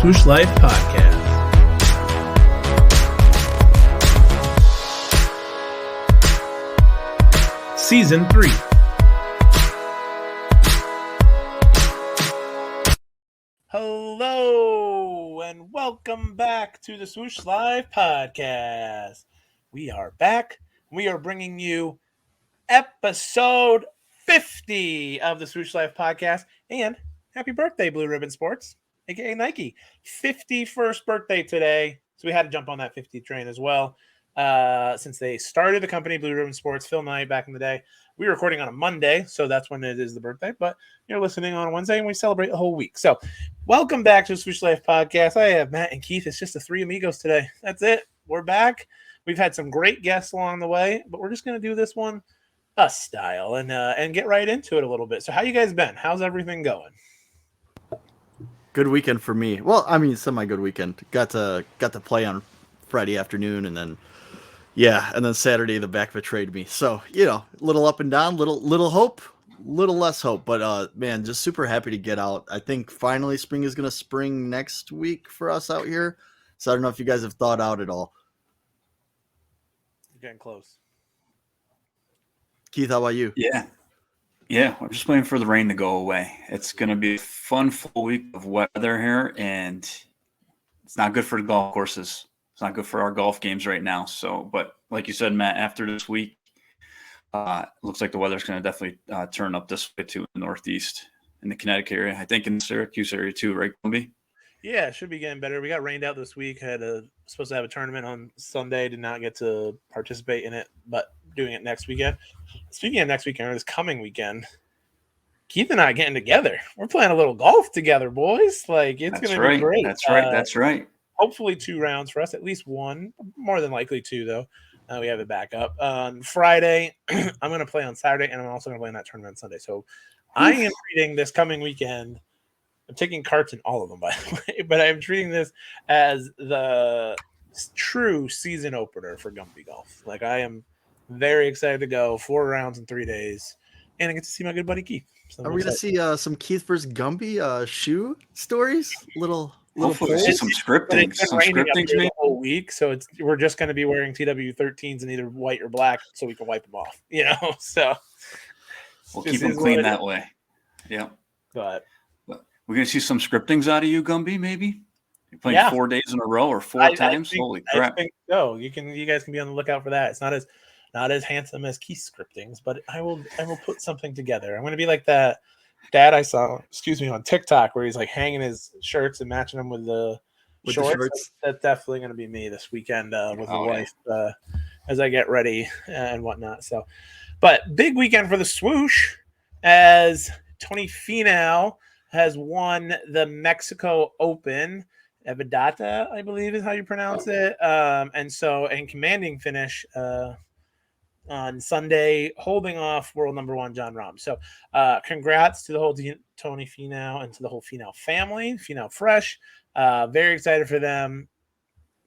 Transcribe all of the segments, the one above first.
Swoosh Life Podcast. Season 3. Hello, and welcome back to the Swoosh Life Podcast. We are back. We are bringing you episode 50 of the Swoosh Life Podcast. And happy birthday, Blue Ribbon Sports, aka Nike. 51st birthday today. So we had to jump on that 50 train as well. Since they started the company, Blue Ribbon Sports, Phil Knight back in the day. We were recording on a Monday, so that's when it is the birthday. But you're listening on a Wednesday, and we celebrate the whole week. So welcome back to the Swoosh Life Podcast. I have Matt and Keith. It's just the three amigos today. That's it. We're back. We've had some great guests along the way, but we're just going to do this one us style and get right into it a little bit. So how you guys been? How's everything going? Good weekend for me. Well, I mean, semi-good weekend. Got to play on Friday afternoon, and then Saturday the back betrayed me. So, a little up and down, little hope, little less hope. But man, just super happy to get out. I think finally spring is gonna spring next week for us out here. So I don't know if you guys have thought out at all. You're getting close. Keith, how about you? Yeah, I'm just waiting for the rain to go away. It's going to be a fun full week of weather here, and it's not good for the golf courses. It's not good for our golf games right now. So, but like you said, Matt, after this week, looks like the weather's going to definitely turn up this way too in the Northeast, in the Connecticut area. I think in the Syracuse area too, right, Gumby? Yeah, it should be getting better. We got rained out this week. Supposed to have a tournament on Sunday. Did not get to participate in it, but doing it next weekend. Speaking of next weekend, or this coming weekend, Keith and I getting together. We're playing a little golf together, boys. Like, it's going to be great. That's right. Hopefully 2 rounds for us, at least 1. More than likely 2, though. We have it back up. On Friday, I'm going to play on Saturday, and I'm also going to play in that tournament on Sunday. So I am treating this coming weekend. I'm taking carts in all of them, by the way, but I'm treating this as the true season opener for Gumby Golf. Like, I am very excited to go 4 rounds in 3 days, and I get to see my good buddy Keith. So are we going to see some Keith versus Gumby shoe stories? Little Hopefully see some scripting. Some scripting the whole week, so we're just going to be wearing TW13s in either white or black, so we can wipe them off. So we'll keep them clean that way. Yeah, but we're going to see some scriptings out of you, Gumby. Maybe you're playing 4 days in a row or 4 times. Holy crap! I think so. You guys can be on the lookout for that. It's not as handsome as Keith's scriptings, but I will put something together. I'm going to be like that dad I saw, on TikTok, where he's like hanging his shirts and matching them with the shorts. That's definitely going to be me this weekend with the wife as I get ready and whatnot. So, but big weekend for the swoosh as Tony Finau has won the Mexico Open. Evidata, I believe is how you pronounce it. And commanding finish on Sunday, holding off world number 1 John Rahm. So congrats to the whole Tony Finau and to the whole Finau family, Finau Fresh. Very excited for them.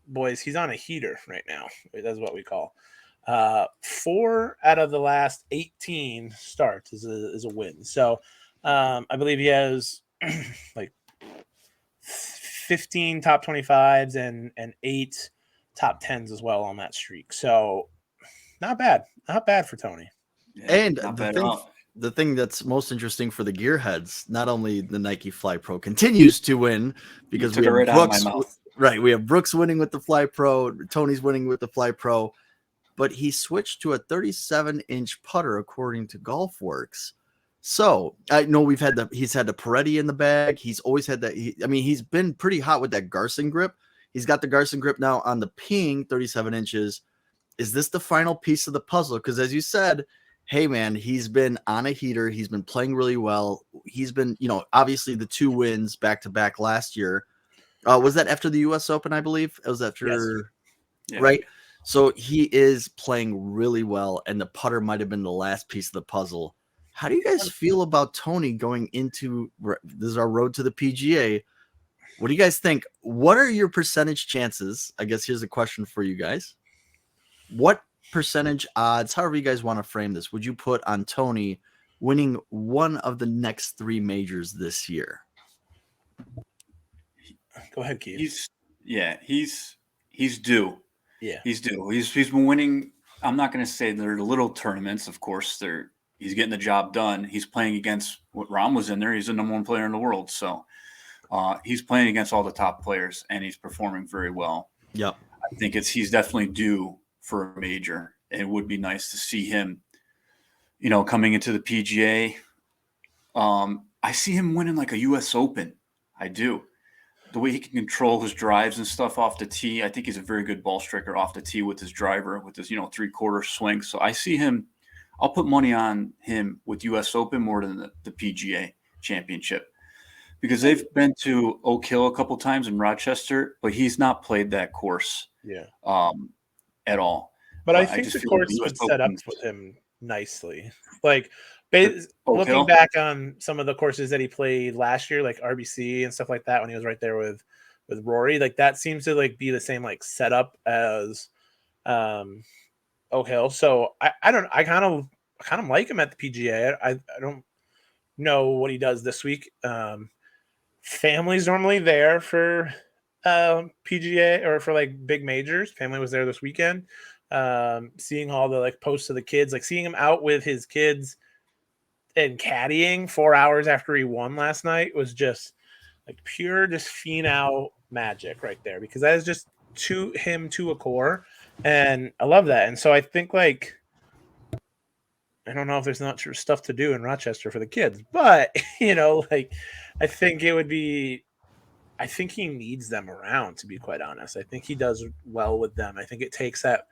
Boys, he's on a heater right now. That's what we call. 4 out of the last 18 starts is a win. So I believe he has like 15 top 25s and 8 top 10s as well on that streak. So not bad for Tony. Yeah, and the thing that's most interesting for the gearheads, not only the Nike Fly Pro continues to win because we have Brooks, right? We have Brooks winning with the Fly Pro, Tony's winning with the Fly Pro, but he switched to a 37-inch putter according to GolfWorks. So I know he's had the Peretti in the bag. He's always had that. He's been pretty hot with that Garson grip. He's got the Garson grip now on the Ping 37 inches. Is this the final piece of the puzzle? Because as you said, hey man, he's been on a heater. He's been playing really well. He's been, obviously the 2 wins back to back last year. Was that after the U.S. Open? I believe it was after, yes. Right? So he is playing really well, and the putter might have been the last piece of the puzzle. How do you guys feel about Tony going into this is our road to the PGA? What do you guys think? What are your percentage chances? I guess here's a question for you guys. What percentage odds, however you guys want to frame this, would you put on Tony winning one of the next 3 majors this year? Go ahead, Keith. He's due. Yeah, he's due. He's been winning. I'm not going to say they're little tournaments. Of course, he's getting the job done. He's playing against what Rom was in there. He's the number one player in the world. So he's playing against all the top players, and he's performing very well. Yep. I think he's definitely due for a major. It would be nice to see him, coming into the PGA. I see him winning like a U.S. Open. I do. The way he can control his drives and stuff off the tee, I think he's a very good ball striker off the tee with his driver, with his 3/4 swing. So I see him. I'll put money on him with U.S. Open more than the PGA Championship, because they've been to Oak Hill a couple times in Rochester, but he's not played that course. Yeah. At all. But I think the course would set up with him nicely. Like, looking back on some of the courses that he played last year, like RBC and stuff like that, when he was right there with Rory, like that seems to like be the same like setup as Oak Hill. So I kind of like him at the PGA. I don't know what he does this week. Family's normally there for PGA or for like big majors. Family was there this weekend. Seeing all the like posts of the kids, like seeing him out with his kids and caddying 4 hours after he won last night was just like pure just Finau magic right there, because that is just to a core, and I love that. And so I think like, I don't know if there's not stuff to do in Rochester for the kids, but like I think he needs them around, to be quite honest. I think he does well with them. I think it takes that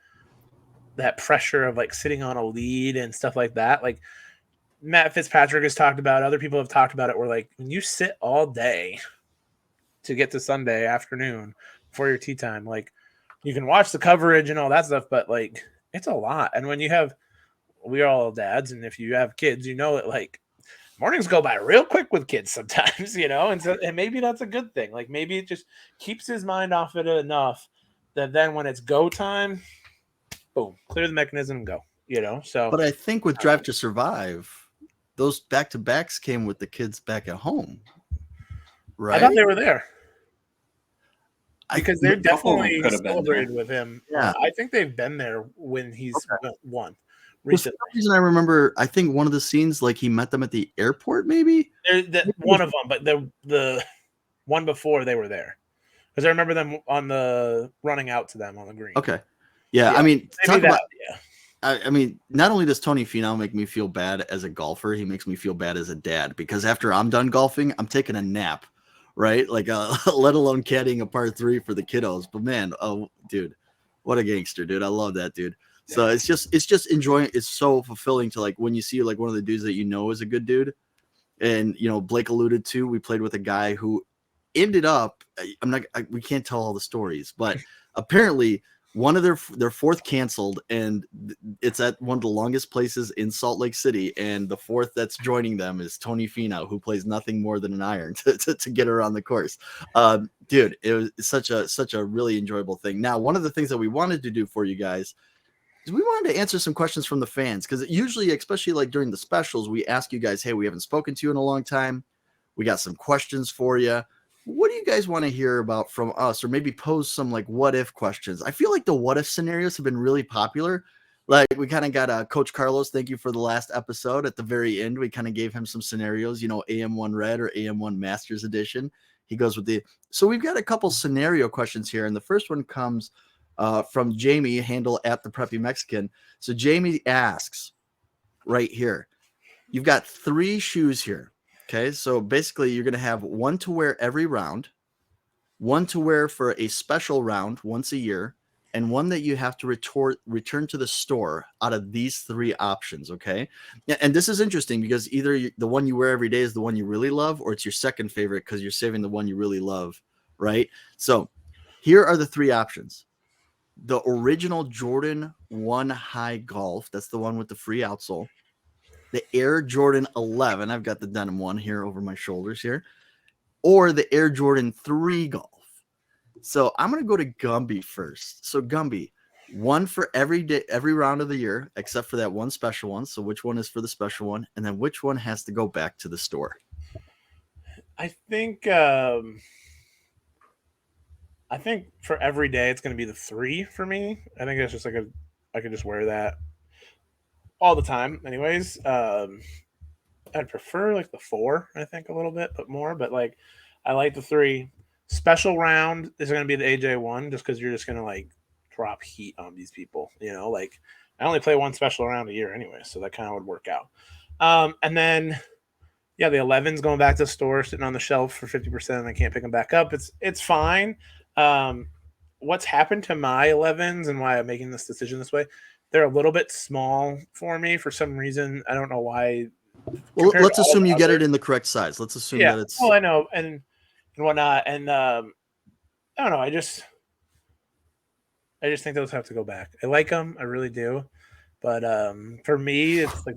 pressure of like sitting on a lead and stuff like that. Like Matt Fitzpatrick has talked about, other people have talked about it, where like when you sit all day to get to Sunday afternoon before your tee time, like you can watch the coverage and all that stuff, but like it's a lot. And when we are all dads, and if you have kids, that like mornings go by real quick with kids sometimes, and maybe that's a good thing. Like maybe it just keeps his mind off it enough that then when it's go time, boom, clear the mechanism and go, so. But I think with Drive to Survive, those back-to-backs came with the kids back at home, right? I thought they were there. Because they're definitely celebrated with him. Yeah. I think they've been there when he's won. For some reason, I remember, I think one of the scenes, like he met them at the airport, maybe? One of them, but the one before they were there. Because I remember them on the running out to them on the green. Okay. Yeah. I mean, talk about, yeah. I mean, not only does Tony Finau make me feel bad as a golfer, he makes me feel bad as a dad, because after I'm done golfing, I'm taking a nap, right? Like, let alone caddying a par 3 for the kiddos. But man, oh, dude, what a gangster, dude. I love that dude. So it's just enjoying. It's so fulfilling to like when you see like one of the dudes that is a good dude, and Blake alluded to, we played with a guy who ended up. We can't tell all the stories, but apparently one of their fourth canceled, and it's at one of the longest places in Salt Lake City, and the fourth that's joining them is Tony Finau, who plays nothing more than an iron to get around the course. Dude, it was such a really enjoyable thing. Now, one of the things that we wanted to do for you guys, we wanted to answer some questions from the fans, because usually, especially like during the specials, we ask you guys, hey, we haven't spoken to you in a long time. We got some questions for you. What do you guys want to hear about from us? Or maybe pose some like what if questions. I feel like the what if scenarios have been really popular. Like we kind of got Coach Carlos. Thank you for the last episode. At the very end, we kind of gave him some scenarios, AM1 Red or AM1 Masters Edition. He goes with so we've got a couple scenario questions here. And the first one comes from Jamie, handle at the Preppy Mexican. So Jamie asks right here, you've got 3 shoes here. Okay. So basically you're going to have one to wear every round, one to wear for a special round once a year, and one that you have to return to the store out of these 3 options. Okay. And this is interesting because either the one you wear every day is the one you really love, or it's your second favorite because you're saving the one you really love. Right. So here are the 3 options. The original Jordan 1 High Golf. That's the one with the free outsole. The Air Jordan 11. I've got the denim one here over my shoulders here. Or the Air Jordan 3 Golf. So I'm going to go to Gumby first. So Gumby, one for every day, every round of the year, except for that one special one. So which one is for the special one? And then which one has to go back to the store? I think I think for every day it's going to be the 3 for me. I think it's just like I could just wear that all the time. Anyways, I'd prefer like the 4. I think a little bit, but more. But like, I like the 3. Special round is going to be the AJ1, just because you're just going to like drop heat on these people. Like I only play one special round a year anyway, so that kind of would work out. And then yeah, the 11's going back to the store, sitting on the shelf for 50%. And I can't pick them back up. It's fine. What's happened to my 11s and why I'm making this decision this way? They're a little bit small for me for some reason. I don't know why. Well, let's assume you get it in the correct size. Let's assume that it's. Well, I know, and whatnot, and I don't know. I just think those have to go back. I like them, I really do, but for me, it's like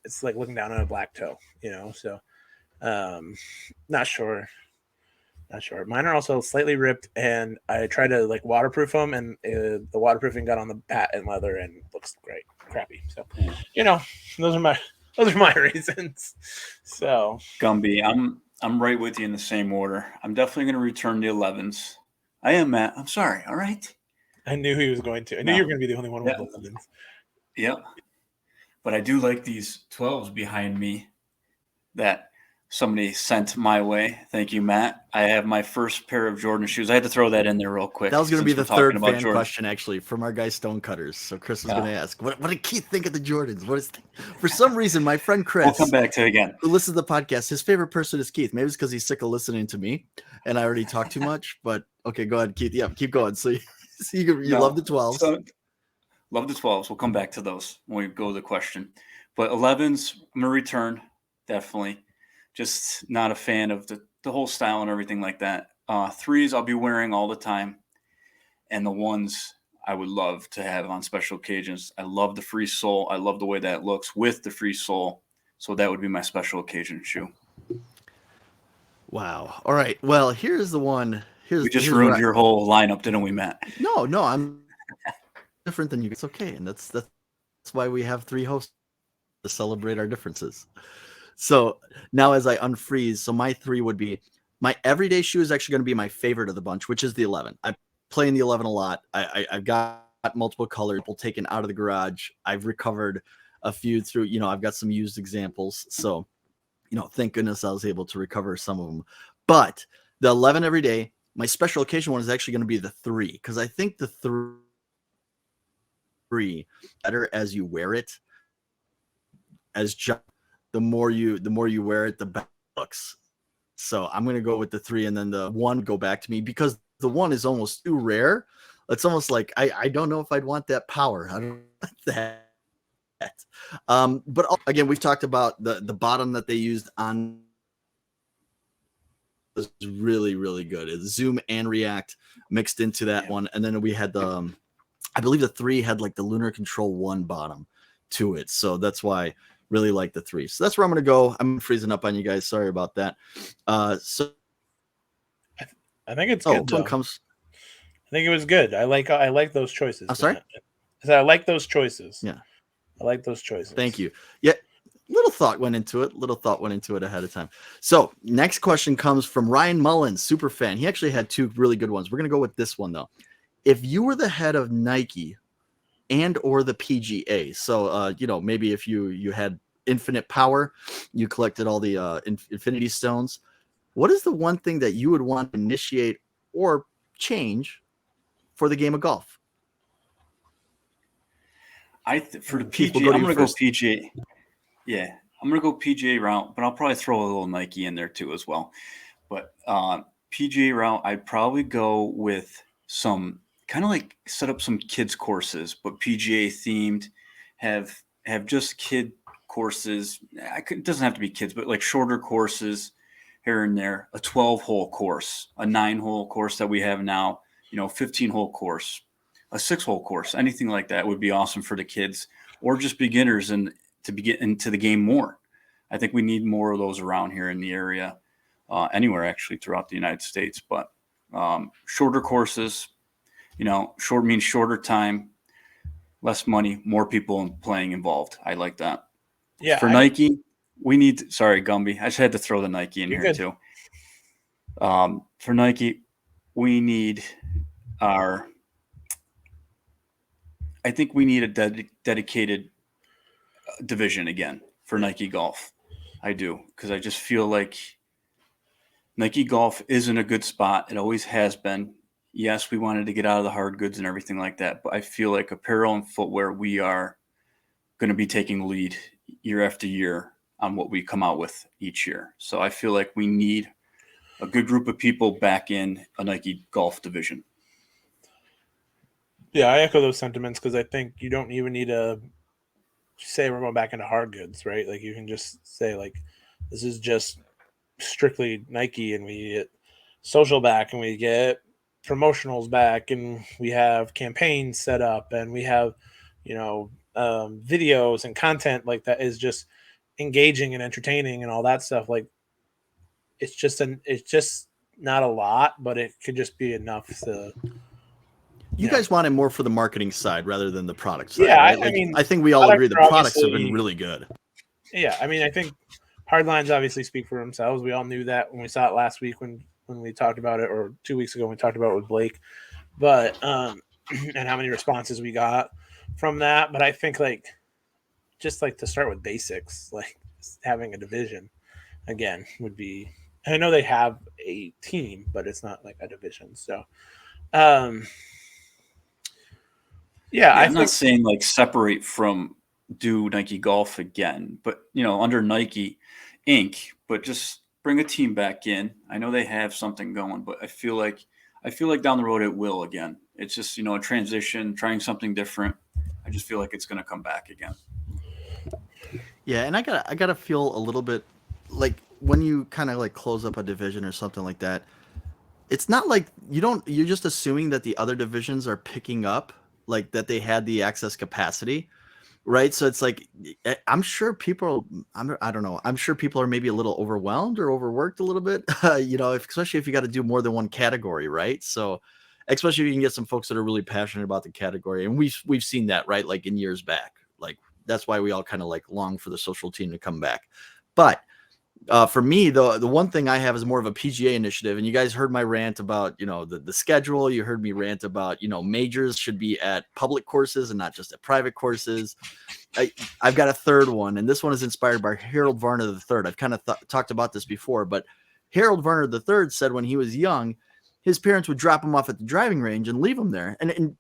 it's like looking down on a black toe, So, not sure. Mine are also slightly ripped, and I tried to like waterproof them, and the waterproofing got on the patent leather and looks crappy. So, those are my reasons. So, Gumby, I'm right with you in the same order. I'm definitely going to return the 11s. I am, Matt. I'm sorry. All right. I knew he was going to. I knew you were going to be the only one with the 11s. Yep. But I do like these 12s behind me that somebody sent my way. Thank you, Matt. I have my first pair of Jordan shoes. I had to throw that in there real quick. That was going to be the third fan question, actually, from our guy Stonecutters. So Chris was going to ask, what did Keith think of the Jordans? For some reason, my friend Chris, we'll come back to it again, who listens to the podcast, his favorite person is Keith. Maybe it's because he's sick of listening to me, and I already talk too much. But okay, go ahead, Keith. Yeah, keep going. So you love the 12s. So, love the 12s. We'll come back to those when we go to the question. But 11s, I'm going to return, definitely. Just not a fan of the whole style and everything like that. 3s I'll be wearing all the time. And the 1s I would love to have on special occasions. I love the free sole. I love the way that looks with the free sole. So that would be my special occasion shoe. Wow. All right. Well, here's the one. We just ruined your whole lineup, didn't we, Matt? No, I'm different than you. It's okay. And that's why we have 3 hosts to celebrate our differences. So now as I unfreeze, so my 3 would be my everyday shoe is actually going to be my favorite of the bunch, which is the 11. I play in the 11 a lot. I've got multiple colors taken out of the garage. I've recovered a few through, I've got some used examples. So, thank goodness I was able to recover some of them. But the 11 everyday, my special occasion one is actually going to be the 3, because I think the 3 better as you wear it. The more you wear it, the better it looks. So I'm going to go with the 3, and then the 1 go back to me, because the 1 is almost too rare. It's almost like I don't know if I'd want that power. I don't want that. But again, we've talked about the bottom that they used on was really, really good. It's Zoom and React mixed into that one. And then we had I believe the 3 had like the Lunar Control 1 bottom to it. So that's why really like the 3. So that's where I'm going to go. I'm freezing up on you guys. Sorry about that. So I think it's good. I think it was good. I like those choices. I'm sorry? I like those choices. Yeah. I like those choices. Thank you. Yeah. Little thought went into it ahead of time. So next question comes from Ryan Mullins, super fan. He actually had 2 really good ones. We're going to go with this one though. If you were the head of Nike and or the PGA, so maybe if you had infinite power, you collected all the infinity stones, what is the one thing that you would want to initiate or change for the game of golf? For the PGA, I'm going to go PGA. Yeah, I'm going to go PGA route, but I'll probably throw a little Nike in there too as well. But PGA route, I'd probably go with some kind of like set up some kids courses, but PGA themed, have just kid courses. It doesn't have to be kids, but like shorter courses here and there. A 12-hole course, a 9-hole course that we have now, 15-hole course, a 6-hole course, anything like that would be awesome for the kids or just beginners and to get into the game more. I think we need more of those around here in the area, anywhere actually throughout the United States. But shorter courses, short means shorter time, less money, more people playing involved. I like that. Yeah. For Nike, we need. Sorry, Gumby. I just had to throw the Nike in here too. For Nike, we need a dedicated division again for Nike Golf. I do, because I just feel like Nike Golf is in a good spot. It always has been. Yes, we wanted to get out of the hard goods and everything like that, but I feel like apparel and footwear, we are going to be taking the lead year after year on what we come out with each year. So I feel like we need a good group of people back in a Nike Golf division. Yeah, I echo those sentiments, because I think you don't even need to say we're going back into hard goods, right? Like, you can just say, like, this is just strictly Nike, and we get social back, and we get promotionals back, and we have campaigns set up, and we have, videos and content like that is just engaging and entertaining and all that stuff. Like, it's just not a lot, but it could just be enough to. You guys wanted more for the marketing side rather than the product side. Yeah, right? I mean, I think we all agree the products have been really good. Yeah, I mean, I think hard lines obviously speak for themselves. We all knew that when we saw it last week when we talked about it, or 2 weeks ago when we talked about it with Blake. But and how many responses we got from that. But I think just to start with basics, like having a division again would be. I know they have a team, but it's not like a division. So, I'm not saying separate from do Nike Golf again, but under Nike Inc. But just bring a team back in. I know they have something going, but I feel like down the road it will again. It's just a transition, trying something different. I just feel like it's going to come back again. Yeah, and I gotta feel a little bit like when you kind of close up a division or something like that. It's not like you're just assuming that the other divisions are picking up, like that they had the access capacity, right? So it's like, I'm sure people, I don't know. I'm sure people are maybe a little overwhelmed or overworked a little bit, especially if you got to do more than one category, right? So especially if you can get some folks that are really passionate about the category. And we've seen that, right? Like in years back, that's why we all kind of long for the social team to come back. But for me, the one thing I have is more of a PGA initiative. And you guys heard my rant about, the schedule. You heard me rant about, majors should be at public courses and not just at private courses. I've got a third one, and this one is inspired by Harold Varner III. I've kind of talked about this before, but Harold Varner III said when he was young, his parents would drop him off at the driving range and leave him there. And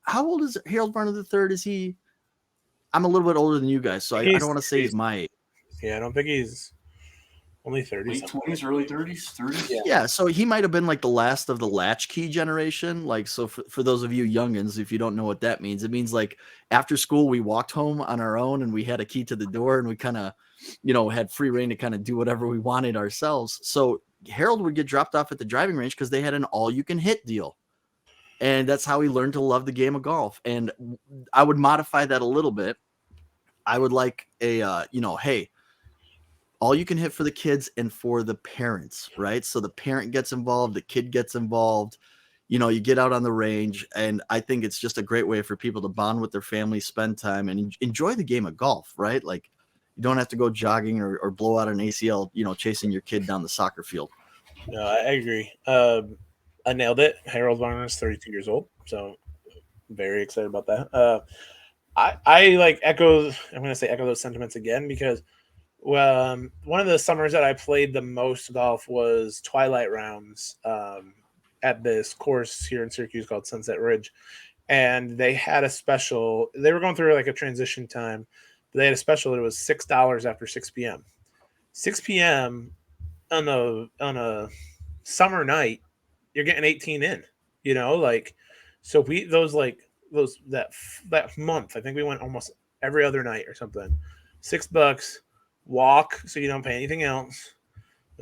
how old is Harold Varner III? Is he? I'm a little bit older than you guys, so I don't want to say he's my age. Yeah, I don't think he's only 30. Late 20s, early 30s, 30s. Yeah, so he might have been the last of the latchkey generation. So for those of you youngins, if you don't know what that means, it means after school we walked home on our own and we had a key to the door and we kind of, had free reign to kind of do whatever we wanted ourselves. So Harold would get dropped off at the driving range because they had an all-you-can-hit deal. And that's how he learned to love the game of golf. And I would modify that a little bit. I would like a, hey, all you can hit for the kids and for the parents, right? So the parent gets involved, the kid gets involved, you get out on the range. And I think it's just a great way for people to bond with their family, spend time and enjoy the game of golf, right? You don't have to go jogging or blow out an ACL, chasing your kid down the soccer field. No, I agree. I nailed it. Harold Varner is 32 years old, so very excited about that. I echo those sentiments again because one of the summers that I played the most golf was twilight rounds at this course here in Syracuse called Sunset Ridge, and they had a special. They were going through a transition time, but they had a special that was $6 after 6 p.m. 6 p.m. on a summer night. You're getting 18 in, so that month, I think we went almost every other night or something. $6, walk, so you don't pay anything else.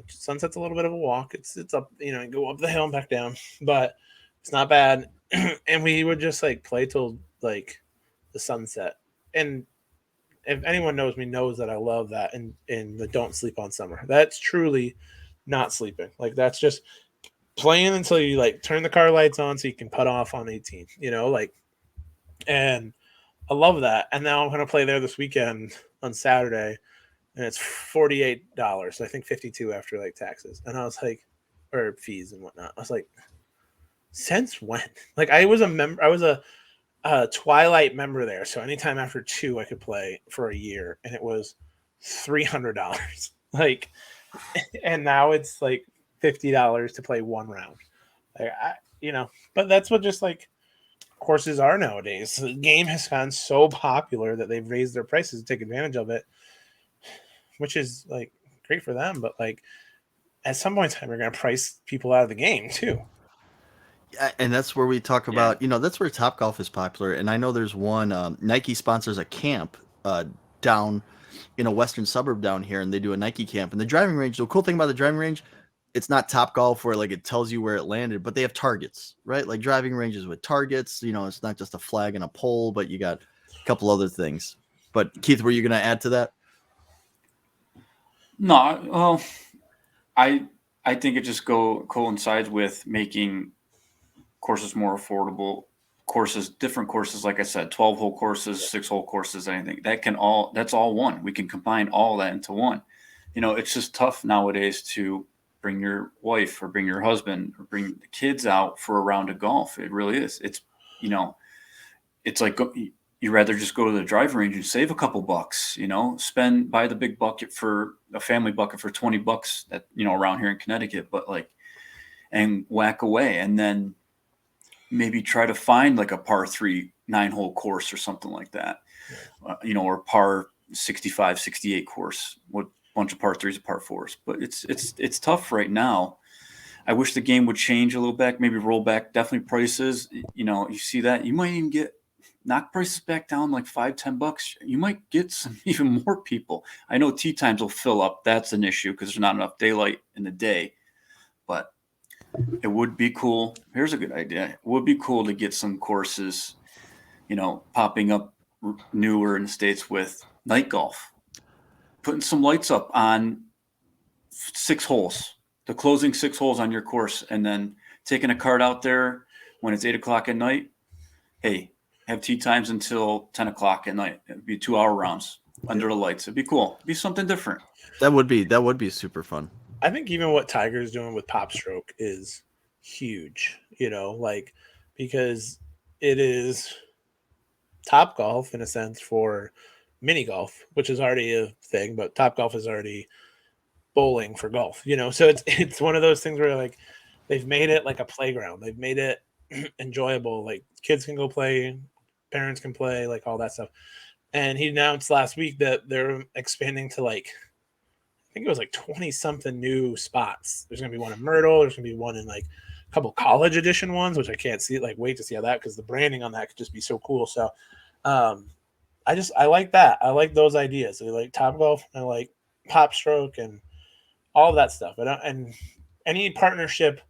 Sunset's a little bit of a walk. It's up, you go up the hill and back down, but it's not bad. And we would just play till the sunset. And if anyone knows me knows that I love that and the don't sleep on summer. That's truly not sleeping. That's just playing until you turn the car lights on so you can putt off on 18, and I love that. And now I'm going to play there this weekend on Saturday and it's $48. I think $52 after taxes. And I was or fees and whatnot. I was since when? Like I was a Twilight member there, so anytime after 2 I could play for a year, and it was $300. Like, and now it's like $50 to play one round. Like, but that's what just like courses are nowadays. The game has gotten so popular that they've raised their prices to take advantage of it, which is like great for them. But like at some point in time, we're going to price people out of the game too. And that's where we talk about, that's where Topgolf is popular. And I know there's one, Nike sponsors a camp down in a western suburb down here, and they do a Nike camp. And the driving range, the cool thing about the driving range, it's not Topgolf where like it tells you where it landed, but they have targets, right? Like driving ranges with targets, it's not just a flag and a pole, but you got a couple other things. But Keith, were you going to add to that? No, well, I think it just coincides with making courses more affordable. Different courses, like I said, 12-hole courses, 6-hole courses, anything that's all one. We can combine all that into one. It's just tough nowadays to bring your wife or bring your husband or bring the kids out for a round of golf. It really is. It's it's like you rather just go to the driving range and save a couple bucks. Buy the big bucket for a family bucket for $20 that around here in Connecticut, but and whack away, and then maybe try to find like a par 3 9-hole course or something like that, or par 65, 68 course with a bunch of par 3s and par 4s. But it's tough right now. I wish the game would change a little bit, maybe roll back definitely prices. You see that you might even knock prices back down like $5-10. You might get some even more people. I know tee times will fill up. That's an issue because there's not enough daylight in the day, but it would be cool. Here's a good idea. It would be cool to get some courses, popping up newer in the States with night golf, putting some lights up on 6 holes, the closing 6 holes on your course, and then taking a cart out there when it's 8 o'clock at night. Hey, have tee times until 10 o'clock at night. It'd be 2-hour rounds under the lights. It'd be cool. It'd be something different. That would be super fun. I think even what Tiger's doing with Pop Stroke is huge, because it is Top Golf in a sense for mini golf, which is already a thing, but Top Golf is already bowling for golf, so it's one of those things where like they've made it like a playground. They've made it enjoyable. Like kids can go play, parents can play, like all that stuff. And he announced last week that they're expanding to I think it was 20 something new spots. There's going to be one in Myrtle. There's going to be one in a couple college edition ones, which I can't see, wait to see how that, because the branding on that could just be so cool. So I like that. I like those ideas. I like Topgolf. I like Pop Stroke and all of that stuff. And any partnership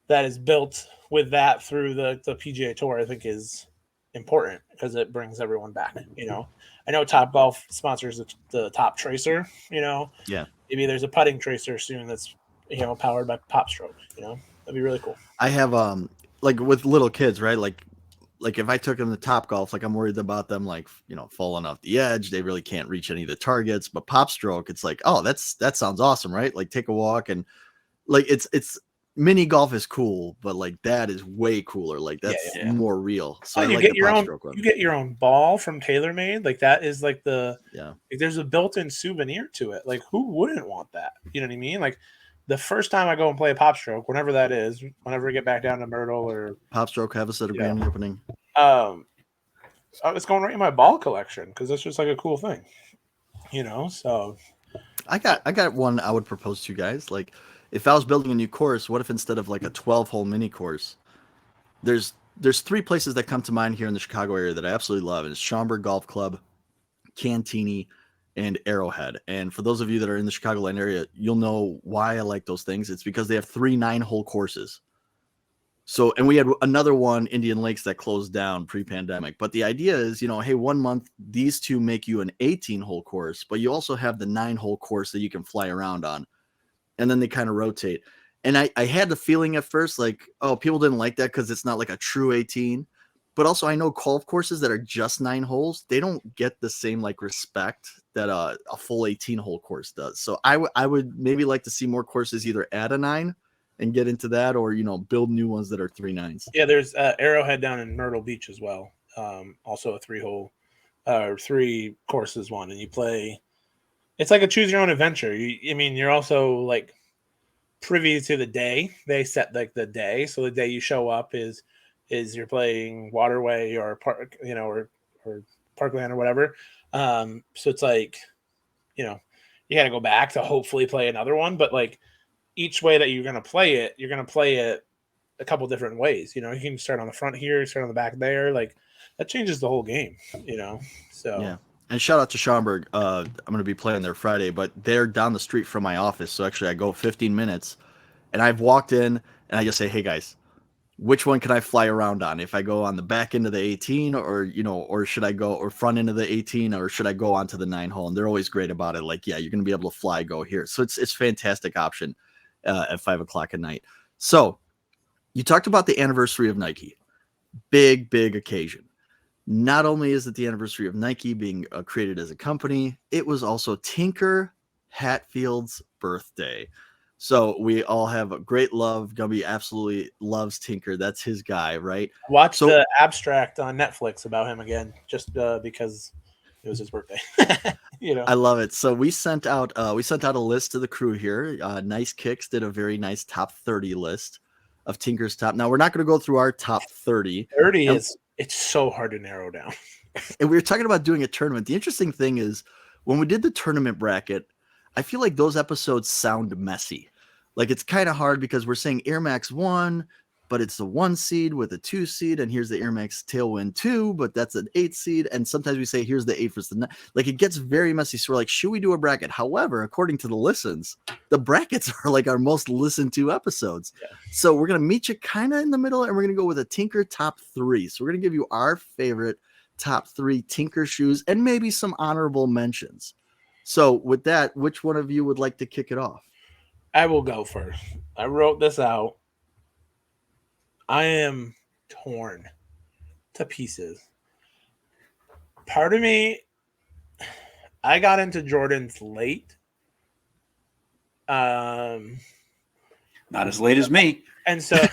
that is built with that through the PGA Tour, I think is important because it brings everyone back. I know Topgolf sponsors the Top Tracer. Yeah. Maybe there's a putting tracer soon that's powered by Pop Stroke. That'd be really cool. I have with little kids, right? Like if I took them to Topgolf, I'm worried about them falling off the edge. They really can't reach any of the targets. But Pop Stroke, it's that sounds awesome, right? Take a walk and it's mini golf is cool, but that is way cooler. That's more real. So you get your own ball from TaylorMade. That is there's a built-in souvenir to it. Who wouldn't want that? You know what I mean? The first time I go and play a Pop Stroke, whenever that is, whenever we get back down to Myrtle or Pop Stroke, have a set of grand opening. It's going right in my ball collection because it's just a cool thing. So I got one I would propose to you guys. If I was building a new course, what if instead of a 12-hole mini course, there's 3 places that come to mind here in the Chicago area that I absolutely love. It's Schaumburg Golf Club, Cantini, and Arrowhead. And for those of you that are in the Chicagoland area, you'll know why I like those things. It's because they have 3 9-hole courses. So, and we had another one, Indian Lakes, that closed down pre-pandemic. But the idea is, hey, 1 month, these 2 make you an 18-hole course, but you also have the 9-hole course that you can fly around on. And then they kind of rotate. And I had the feeling at first, people didn't like that because it's not a true 18. But also I know golf courses that are just 9 holes, they don't get the same respect that a full 18-hole course does. So I would maybe like to see more courses either add a 9 and get into that, or build new ones that are 3.9s? Yeah, there's Arrowhead down in Myrtle Beach as well. Also a 3 courses one, and you play. It's like a choose your own adventure. You're also like privy to the day. They set like the day, so the day you show up is you're playing Waterway or Park, or Parkland or whatever. So it's like, you got to go back to hopefully play another one, but like each way that you're going to play it a couple different ways. You can start on the front here, start on the back there. Like that changes the whole game. So yeah. And shout out to Schaumburg. I'm going to be playing there Friday, but they're down the street from my office. So actually I go 15 minutes and I've walked in and I just say, hey guys, which one can I fly around on? If I go on the back end of the 18 or should I go or front end of the 18 or should I go onto the 9 hole? And they're always great about it. Like, yeah, you're going to be able to fly, go here. So it's fantastic option at 5:00 at night. So you talked about the anniversary of Nike, big occasion. Not only is it the anniversary of Nike being created as a company, it was also Tinker Hatfield's birthday. So we all have a great love. Gumby absolutely loves Tinker. That's his guy, right? Watch the abstract on Netflix about him again, just because it was his birthday. I love it. So we sent out a list to the crew here. Nice Kicks did a very nice top 30 list of Tinker's top. Now we're not going to go through our top 30. 30 it's so hard to narrow down. And we were talking about doing a tournament. The interesting thing is when we did the tournament bracket, I feel like those episodes sound messy. Like it's kind of hard because we're saying Air Max 1, but it's the 1 seed with a 2 seed. And here's the Air Max Tailwind 2, but that's an 8 seed. And sometimes we say, here's the 8 versus the 9. Like it gets very messy. So we're like, should we do a bracket? However, according to the listens, the brackets are like our most listened to episodes. Yeah. So we're going to meet you kind of in the middle and we're going to go with a Tinker top 3. So we're going to give you our favorite top 3 Tinker shoes and maybe some honorable mentions. So with that, which one of you would like to kick it off? I will go first. I wrote this out. I am torn to pieces. Part of me, I got into Jordans late. Not as late as me. And so should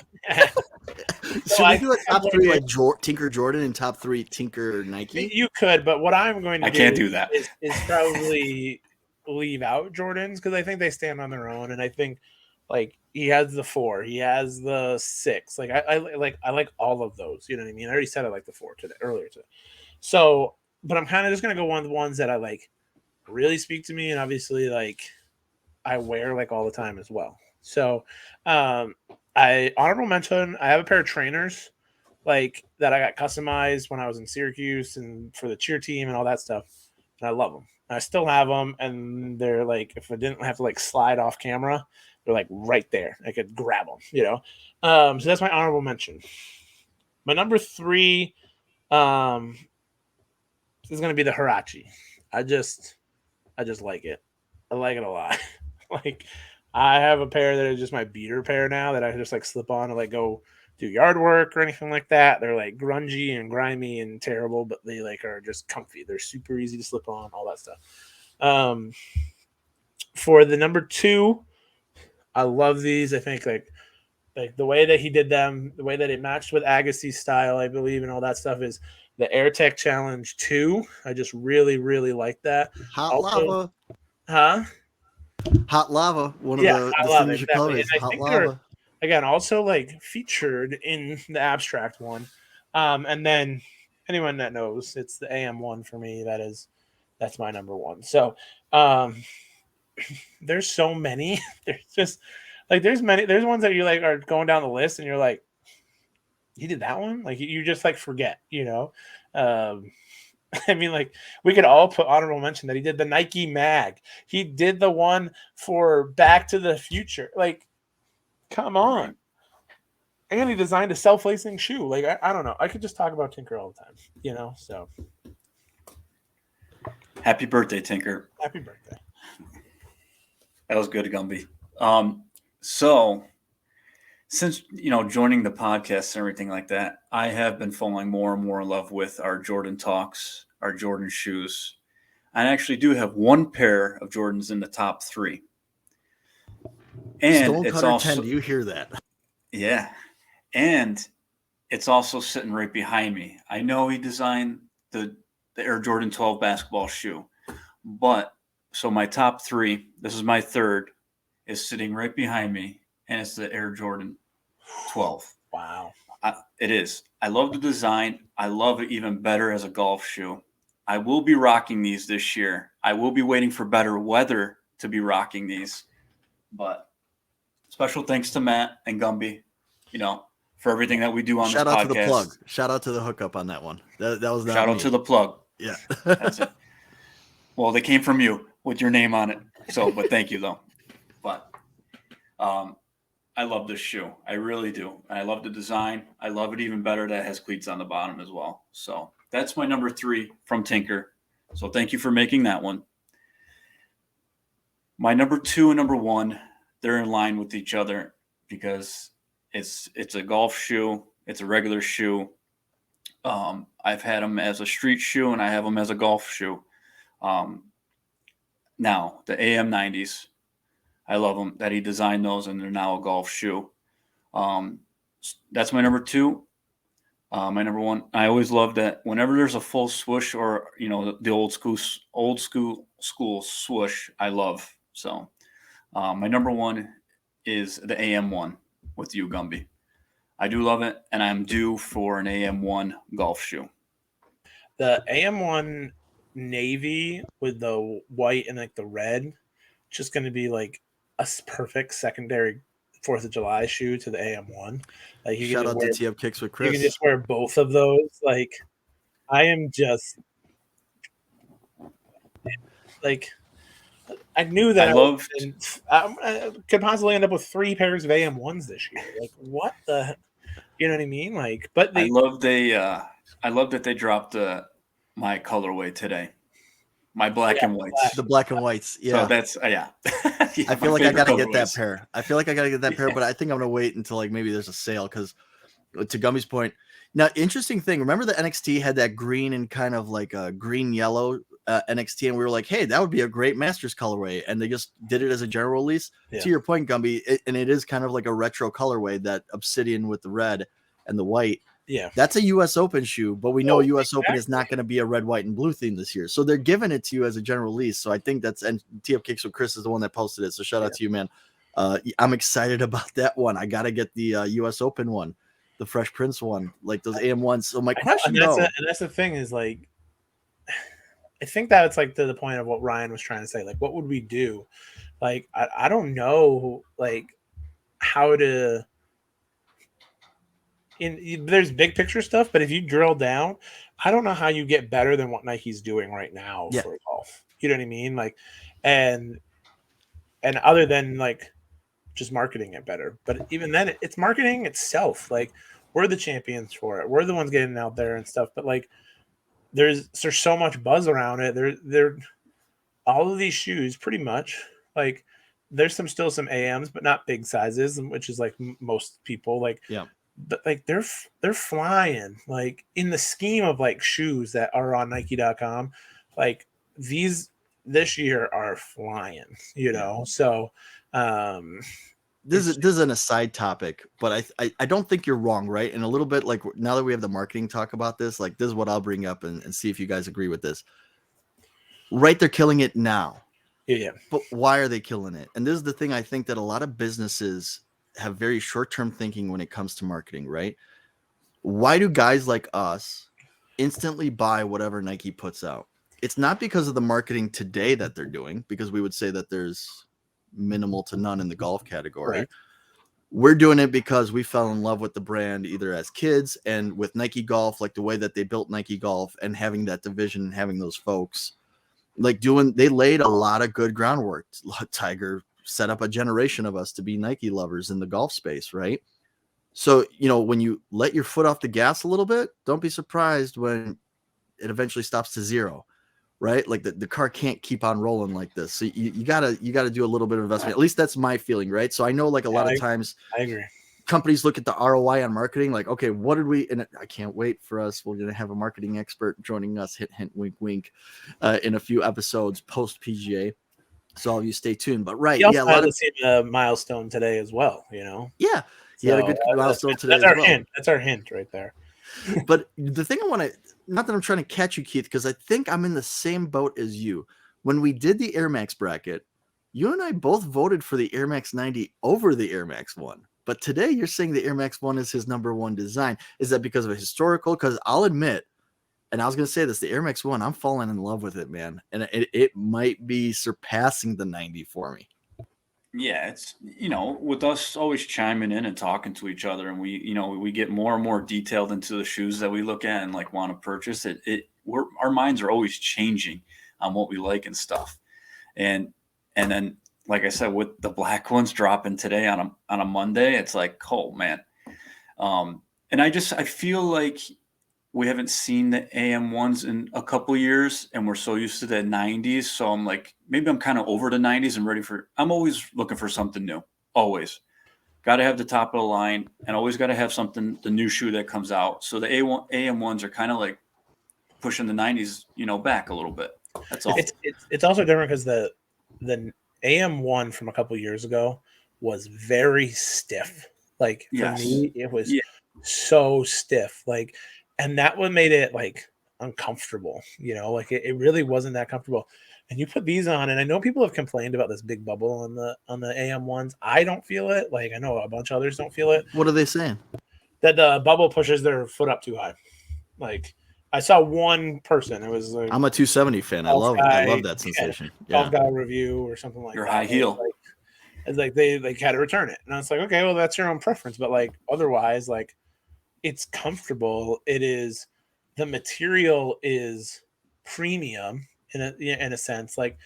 we do a top 3 like Tinker Jordan and top 3 Tinker Nike? You could, but what I'm going to I can't do that. Is probably leave out Jordans because I think they stand on their own, and I think like he has the 4, he has the 6. Like I like all of those. You know what I mean? I already said I like the 4 earlier today. So, but I'm kind of just gonna go on the ones that I like really speak to me, and obviously like I wear like all the time as well. So, I honorable mention, I have a pair of trainers like that I got customized when I was in Syracuse and for the cheer team and all that stuff, and I love them. I still have them, and they're like, if I didn't have to like slide off camera, they're like right there. I could grab them, So that's my honorable mention. My number 3 is going to be the Huarache. I just like it. I like it a lot. Like I have a pair that is just my beater pair now that I just like slip on to like go do yard work or anything like that. They're like grungy and grimy and terrible, but they like are just comfy. They're super easy to slip on, all that stuff. For the number 2, I love these. I think like the way that he did them, the way that it matched with Agassi's style, I believe, and all that stuff is the AirTech Challenge 2. I just really, really like that. Hot lava. Huh? Hot lava. One of the signature colors. Hot lava. Again, also like featured in the abstract one. And then anyone that knows, it's the AM one for me. That's my number 1. So there's so many. There's just like there's ones that you like are going down the list and you're like, you did that one? Like you just like forget, I mean, like we could all put honorable mention that he did the Nike Mag. He did the one for Back to the Future. Like, come on. And he designed a self-lacing shoe. Like, I don't know. I could just talk about Tinker all the time, so. Happy birthday, Tinker. Happy birthday. That was good, Gumby. So since, joining the podcast and everything like that, I have been falling more and more in love with our Jordan talks, our Jordan shoes. I actually do have one pair of Jordans in the top 3. And Stonecutter 10, do you hear that? Yeah. And it's also sitting right behind me. I know he designed the Air Jordan 12 basketball shoe, but so my top 3, this is my third, is sitting right behind me, and it's the Air Jordan 12. Wow. It is. I love the design. I love it even better as a golf shoe. I will be rocking these this year. I will be waiting for better weather to be rocking these. But special thanks to Matt and Gumby, for everything that we do on this podcast. Shout out to the plug. Shout out to the hookup on that one. That was not Shout me. out to the plug. Yeah. That's it. Well, they came from you with your name on it. But thank you, though. But I love this shoe. I really do. I love the design. I love it even better that it has cleats on the bottom as well. So that's my number 3 from Tinker. So thank you for making that one. My number 2 and number 1, they're in line with each other because it's a golf shoe. It's a regular shoe. I've had them as a street shoe and I have them as a golf shoe. Now, the AM90s. I love them that he designed those, and they're now a golf shoe. That's my number 2. My number 1, I always love that whenever there's a full swoosh or the old school swoosh, I love. So my number 1 is the AM1 with you, Gumby. I do love it, and I'm due for an AM1 golf shoe. The AM1 navy with the white and like the red, just going to be like a perfect secondary 4th of July shoe to the AM1. Like shout out to Tee-Up Kicks with Chris. You can just wear both of those. Like, I am just like, I knew that I could possibly end up with 3 pairs of AM1s this year. Like, what the, you know what I mean? Like, but I love that they dropped my colorway today. My black and whites. The black and whites. Yeah. So that's, yeah. I feel like I got to get that pair. But I think I'm going to wait until like maybe there's a sale because to Gumby's point. Now, interesting thing. Remember the NXT had that green and kind of like a green yellow NXT, and we were like, hey, that would be a great Masters colorway. And they just did it as a general release. Yeah. To your point, Gumby, and it is kind of like a retro colorway, that obsidian with the red and the white. Yeah, that's a U.S. Open shoe, but we know U.S. Open is not going to be a red, white, and blue theme this year. So they're giving it to you as a general release. So I think and Tee-Up Kicks with Chris is the one that posted it. So shout out to you, man. I'm excited about that one. I got to get the U.S. Open one, the Fresh Prince one, like those AM1s. So my question, and that's the thing is like, I think that it's like to the point of what Ryan was trying to say. Like, what would we do? Like, I don't know, like how to. There's big picture stuff, but if you drill down, I don't know how you get better than what Nike's doing right now for golf. You know what I mean? Like, and other than like just marketing it better, but even then, it's marketing itself. Like, we're the champions for it. We're the ones getting out there and stuff. But like, there's so much buzz around it. They're all of these shoes, pretty much. Like, there's still some AMs, but not big sizes, which is like most people like. Yeah. But like they're flying, like in the scheme of like shoes that are on Nike.com, like these this year are flying, So this is an aside topic, but I don't think you're wrong, right? And a little bit like now that we have the marketing talk about this, like this is what I'll bring up and see if you guys agree with this. Right, they're killing it now. Yeah. But why are they killing it? And this is the thing I think that a lot of businesses have very short-term thinking when it comes to marketing, right? Why do guys like us instantly buy whatever Nike puts out? It's not because of the marketing today that they're doing, because we would say that there's minimal to none in the golf category. Right. We're doing it because we fell in love with the brand either as kids and with Nike Golf, like the way that they built Nike Golf and having that division and having those folks like they laid a lot of good groundwork. Tiger set up a generation of us to be Nike lovers in the golf space, right? So, when you let your foot off the gas a little bit, don't be surprised when it eventually stops to zero, right? Like the car can't keep on rolling like this. So you gotta do a little bit of investment. At least that's my feeling, right? So I know like a lot of times I agree. Companies look at the ROI on marketing, like, okay, what did we, and I can't wait for us. We're going to have a marketing expert joining us, hint, hint, wink, wink, in a few episodes post PGA. So all of you stay tuned. But right, he also yeah, a had lot the of same milestone today as well. Yeah, he had a good milestone today that's as our well. hint. That's our hint right there. But the thing I want to, not that I'm trying to catch you, Keith, because I think I'm in the same boat as you. When we did the Air Max bracket, you and I both voted for the Air Max 90 over the Air Max 1. But today you're saying the Air Max 1 is his number one design. Is that because of a historical? Because I'll admit, and I was going to say this, the Air Max 1, I'm falling in love with it, man. And it might be surpassing the 90 for me. Yeah, it's, with us always chiming in and talking to each other, and we get more and more detailed into the shoes that we look at and like want to purchase our minds are always changing on what we like and stuff. And then, like I said, with the black ones dropping today on a Monday, it's like, oh man. And I feel like we haven't seen the AM ones in a couple years, and we're so used to the 90s. So I'm like, maybe I'm kind of over the 90s and I'm always looking for something new. Always. Got to have the top of the line, and always got to have something, the new shoe that comes out. So the AM ones are kind of like pushing the 90s, back a little bit. That's all. It's also different because the AM one from a couple years ago was very stiff. Like for me, it was so stiff. Like, and that one made it like uncomfortable, like it really wasn't that comfortable. And you put these on, and I know people have complained about this big bubble on the AM ones. I don't feel it. Like I know a bunch of others don't feel it. What are they saying? That the bubble pushes their foot up too high. Like I saw one person. It was like, I'm a 270 fan. I love that sensation. Golf guy review or something like your that. High heel. It's like they had to return it, and I was like, okay, well that's your own preference, but like otherwise, like it's comfortable. It is, the material is premium in a sense. Like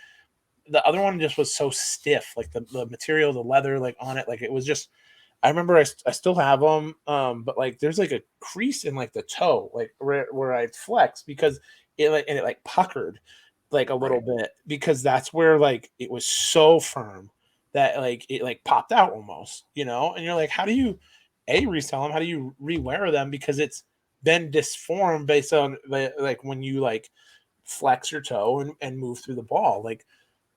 the other one just was so stiff. Like the material, the leather, like on it, like it was just. I remember I still have them, but like there's like a crease in like the toe, like where I flex because it puckered like a little bit because that's where like it was so firm that like it like popped out almost, and you're like, how do you resell them? How do you rewear them? Because it's been disformed based on like when you like flex your toe and move through the ball. Like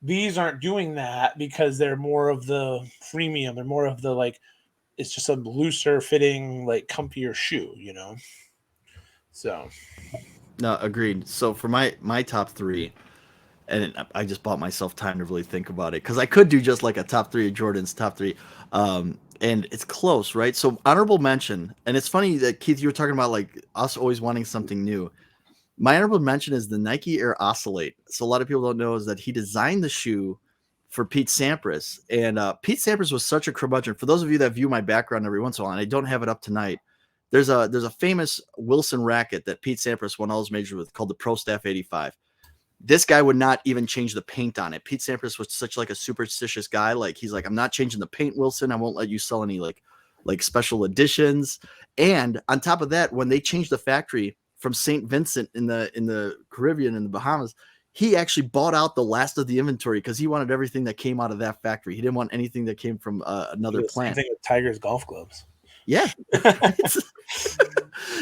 these aren't doing that because they're more of the premium. They're more of the like, it's just a looser fitting, like comfier shoe, So. No, agreed. So for my top three, and I just bought myself time to really think about it because I could do just like a top three of Jordan's top three. And it's close, right? So honorable mention, and it's funny that Keith, you were talking about like us always wanting something new. My honorable mention is the Nike Air Oscillate. So a lot of people don't know is that he designed the shoe for Pete Sampras, and Pete Sampras was such a curmudgeon. For those of you that view my background every once in a while, and I don't have it up tonight, there's a famous Wilson racket that Pete Sampras won all his majors with called the Pro Staff 85. This guy would not even change the paint on it. Pete Sampras was such like a superstitious guy. Like he's like, I'm not changing the paint, Wilson. I won't let you sell any like special editions. And on top of that, when they changed the factory from St. Vincent in the Caribbean in the Bahamas, he actually bought out the last of the inventory because he wanted everything that came out of that factory. He didn't want anything that came from another plant. Same thing with Tiger's golf gloves. Yeah.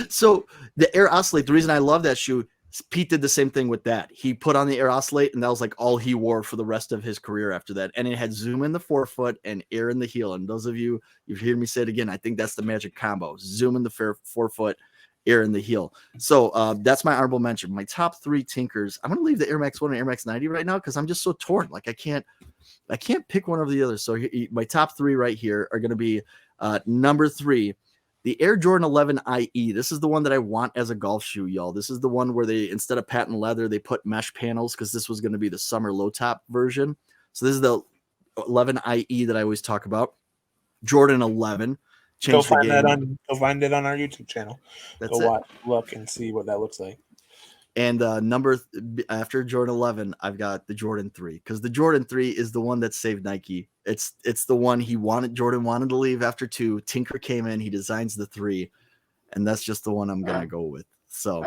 So the Air Oscillate, the reason I love that shoe, Pete did the same thing with that. He put on the Air Oscillate, and that was like all he wore for the rest of his career after that. And it had zoom in the forefoot and air in the heel. And those of you, you've heard me say it again, I think that's the magic combo. Zoom in the forefoot, air in the heel. So that's my honorable mention. My top three Tinkers. I'm going to leave the Air Max 1 and Air Max 90 right now because I'm just so torn. Like I can't pick one over the other. So my top three right here are going to be number 3, the Air Jordan 11 IE. This is the one that I want as a golf shoe, y'all. This is the one where they, instead of patent leather, they put mesh panels because this was going to be the summer low top version. So this is the 11 IE that I always talk about. Jordan 11. Go find it on our YouTube channel. That's look and see what that looks like. And after Jordan 11, I've got the Jordan 3 because the Jordan 3 is the one that saved Nike. It's the one Jordan wanted to leave after 2. Tinker came in, he designs the 3, and that's just the one I'm gonna go with. So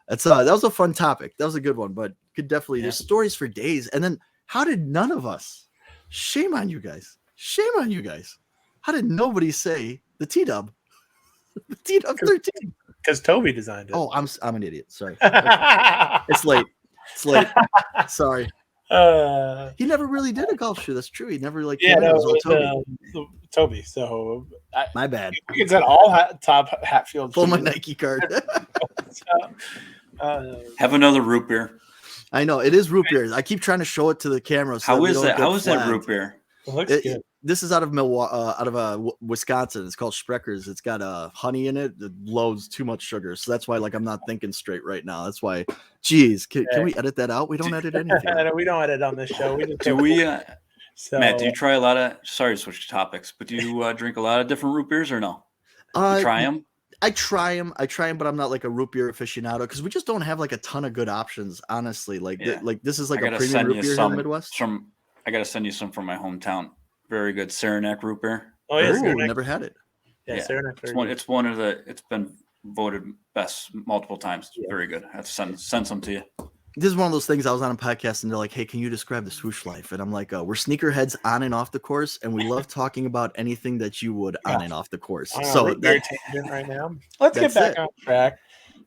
that was a fun topic. That was a good one, but could definitely there's stories for days. And then how did none of us? Shame on you guys! Shame on you guys! How did nobody say the T-Dub? The T-Dub 13. Because Toby designed it. Oh, I'm an idiot. Sorry. It's late. Sorry. He never really did a golf shoe. That's true. He never like. Yeah, it was all Toby. Toby. So my bad. You said all top Hatfield. Pull my Nike card. Have another root beer. I know it is root beer. I keep trying to show it to the camera. So How is that? How is that root beer? It looks good. This is out of Wisconsin. It's called Sprecher's. It's got honey in it. It loads too much sugar, so that's why I'm not thinking straight right now. That's why. Geez, can we edit that out? We don't edit anything. We don't edit on this show. Do we? Matt, do you try a lot of? Sorry to switch topics, but do you drink a lot of different root beers or no? Try them. I try them, but I'm not like a root beer aficionado because we just don't have like a ton of good options, honestly. This is like a premium root beer in the Midwest. I gotta send you some from my hometown. Very good Saranac root beer. Oh yeah, never had it. Yeah, Saranac. It's one of the. It's been voted best multiple times. Yeah. Very good. I have to send some to you. This is one of those things. I was on a podcast and they're like, "Hey, can you describe the Swoosh Life?" And I'm like, "We're sneakerheads on and off the course, and we love talking about anything that you would on and off the course." So that's tangent right now. Let's get back on track,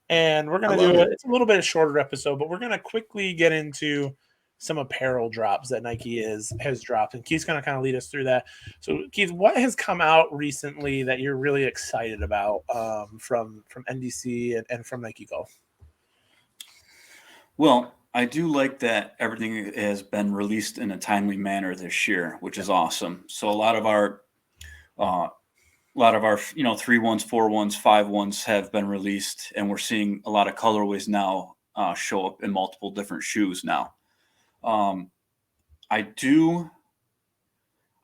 and we're gonna do it. It's a little bit of shorter episode, but we're gonna quickly get into some apparel drops that Nike has dropped, and Keith's gonna kind of lead us through that. So, Keith, what has come out recently that you're really excited about from NDC and from Nike Golf? Well, I do like that everything has been released in a timely manner this year, which is awesome. So a lot of our 3-1s, 4-1s, 5-1s have been released, and we're seeing a lot of colorways now show up in multiple different shoes now. I do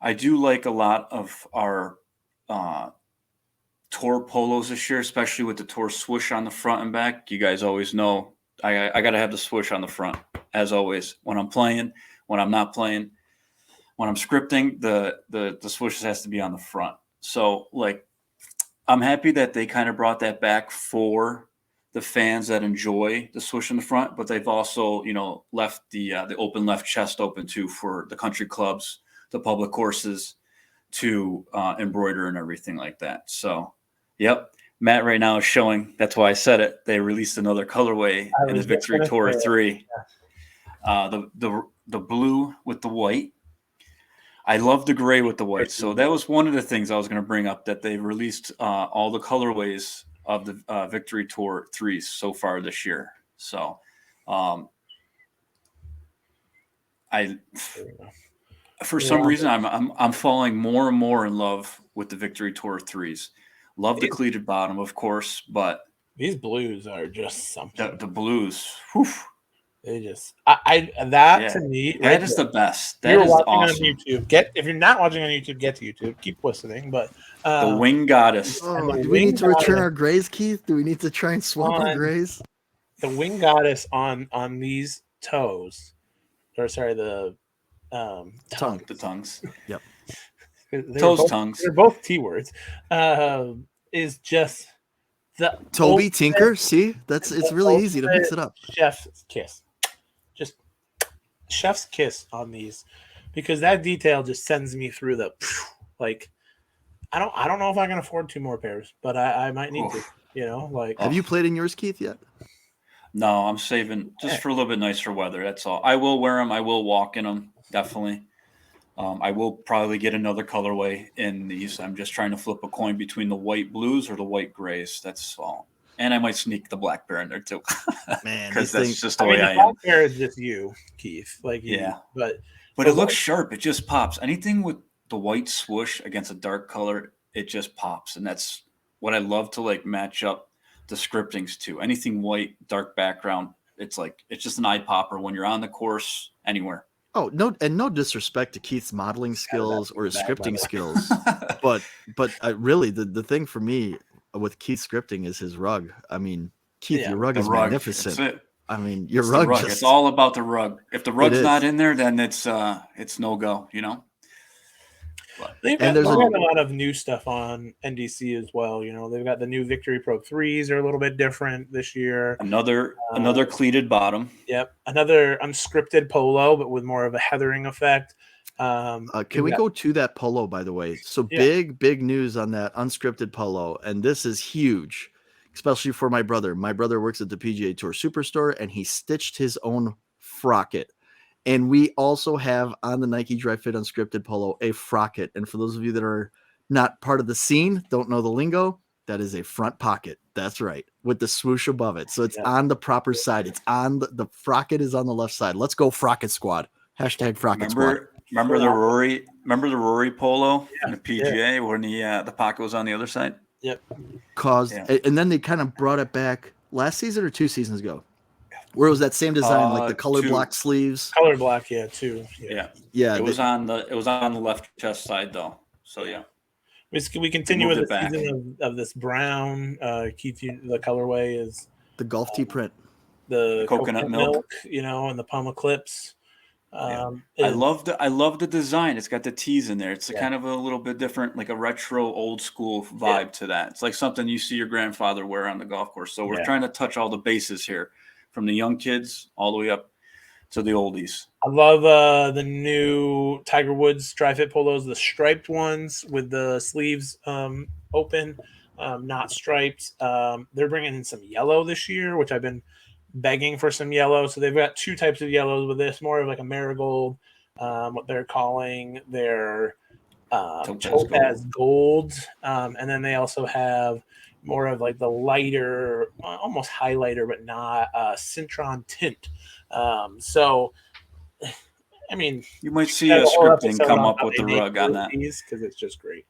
like a lot of our Tour polos this year, especially with the Tour swoosh on the front and back. You guys always know I got to have the swoosh on the front, as always. When I'm playing, when I'm not playing, when I'm scripting, the swoosh has to be on the front. So, I'm happy that they kind of brought that back for the fans that enjoy the swoosh in the front, but they've also, left the open left chest open too for the country clubs, the public courses to embroider and everything like that. So, yep. Matt right now is showing. That's why I said it. They released another colorway in the Victory Tour 3. Yeah. The blue with the white. I love the gray with the white. So that was one of the things I was going to bring up, that they released all the colorways of the Victory Tour 3s so far this year. So for some reason I'm falling more and more in love with the Victory Tour 3s. Love the cleated bottom, of course, but these blues are just something. The blues, whew. They just to me, that is the best. That is awesome. On YouTube. If you're not watching on YouTube, get to YouTube. Keep listening. But the Wing Goddess. Do we need to return our grays, Keith? Do we need to try and swap our grays? The Wing Goddess on these toes, or sorry, the tongue. The tongues. Yep. Tongues. They're both T words. Is just the Toby Tinker. See, it's really easy to mix it up. Chef's kiss, just chef's kiss on these, because that detail just sends me through the I don't know if I can afford 2 more pairs, but I might need to. Have you played in yours, Keith, yet? No, I'm saving just for a little bit nicer weather. That's all. I will wear them. I will walk in them. Definitely. I will probably get another colorway in these. I'm just trying to flip a coin between the white blues or the white grays. That's all. And I might sneak the black bear in there too. Man, because that's just the way I am. Black bear is just you, Keith. But it looks sharp. It just pops. Anything with the white swoosh against a dark color, it just pops. And that's what I love to match up the scriptings to. Anything white, dark background, it's just an eye popper when you're on the course anywhere. Oh, no disrespect to Keith's modeling skills or his scripting skills, but really the thing for me with Keith scripting is his rug. I mean, Keith, your rug is magnificent. That's it. I mean, your rug. It's all about the rug. If the rug's not in there, then it's no go. They've got a lot of new stuff on NDC as well. They've got the new Victory Pro 3s are a little bit different this year. Another cleated bottom. Yep. Another unscripted polo, but with more of a heathering effect. Can we go to that polo, by the way? So big news on that unscripted polo. And this is huge, especially for my brother. My brother works at the PGA Tour Superstore, and he stitched his own frocket. And we also have on the Nike Dry Fit Unscripted Polo a frocket. And for those of you that are not part of the scene, don't know the lingo, that is a front pocket. That's right, with the swoosh above it. So it's on the proper side. It's on the frocket is on the left side. Let's go Frocket Squad. Hashtag Frocket Squad. Remember the Rory polo in the PGA when the pocket was on the other side? Yep. And then they kind of brought it back last season or 2 seasons ago. Where it was that same design, like the color block sleeves. Color block, too. Yeah. It was on the left chest side though. So yeah. We continue with the season of this brown. Keith, the colorway is the golf tee print, the coconut milk, and the Palm Eclipse. I love the design. It's got the T's in there. It's kind of a little bit different, like a retro old school vibe to that. It's like something you see your grandfather wear on the golf course. So we're trying to touch all the bases here, from the young kids all the way up to the oldies. I love the new Tiger Woods Dry Fit polos, the striped ones with the sleeves open, not striped. They're bringing in some yellow this year, which I've been begging for some yellow. So they've got 2 types of yellows with this, more of like a marigold, what they're calling their topaz gold. And then they also have more of like the lighter, almost highlighter, but not citron tint. So, I mean, you might see a scripting come up with the rug on that because it's just great,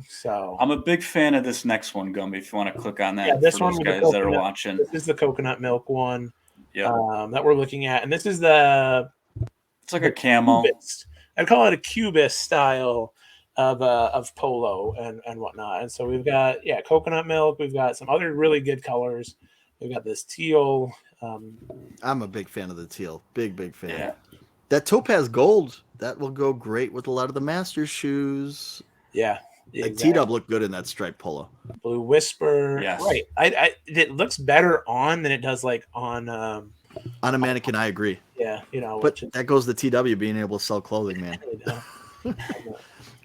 So I'm a big fan of this next one, Gumby. If you want to click on that, this for one those guys that are watching. This is the coconut milk one, that we're looking at, and this is it's like a camo. Cubist. I'd call it a cubist style of polo and whatnot. And so we've got coconut milk. We've got some other really good colors. We've got this teal. I'm a big fan of the teal. Big fan. Yeah. That topaz gold, that will go great with a lot of the Masters shoes. Yeah. Like T-Dub looked good in that striped polo. Blue Whisper. Yes. Right. It looks better on than it does like on a mannequin. I agree. Yeah. But that goes to TW being able to sell clothing, man.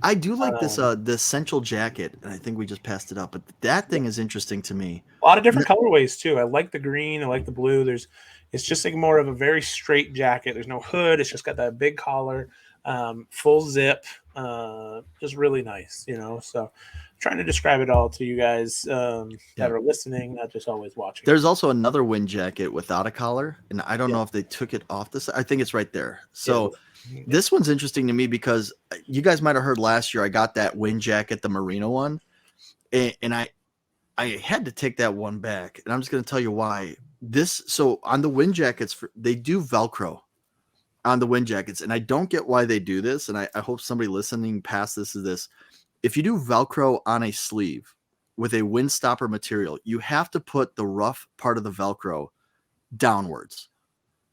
I do like this the essential jacket, and I think we just passed it up, but that thing is interesting to me. A lot of different colorways too. I like the green, I like the blue. It's just like more of a very straight jacket. There's no hood. It's just got that big collar, full zip, just really nice, So I'm trying to describe it all to you guys that are listening, not just always watching. There's also another wind jacket without a collar, and I don't know if they took it off this. I think it's right there. So this one's interesting to me because you guys might have heard last year I got that wind jacket, the merino one, and I had to take that one back, and I'm just going to tell you why. So on the wind jackets, they do Velcro on the wind jackets, and I don't get why they do this, and I hope somebody listening past this is this. If you do Velcro on a sleeve with a wind stopper material, you have to put the rough part of the Velcro downwards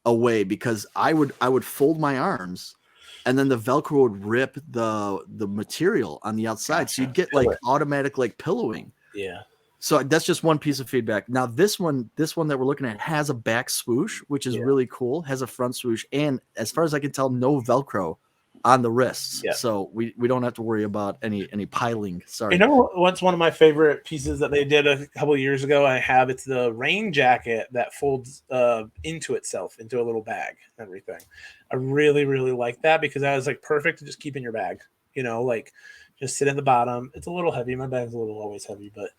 away, because I would fold my arms and then the Velcro would rip the material on the outside. So you'd get like automatic like pillowing. Yeah. So that's just one piece of feedback. Now this one that we're looking at has a back swoosh, which is really cool, has a front swoosh, and as far as I can tell, no Velcro on the wrists. Yeah. So we don't have to worry about any piling. Sorry. What's one of my favorite pieces that they did a couple of years ago? It's the rain jacket that folds into itself into a little bag and everything. I really, really like that because that was like perfect to just keep in your bag, like just sit in the bottom. It's a little heavy. My bag's always heavy, but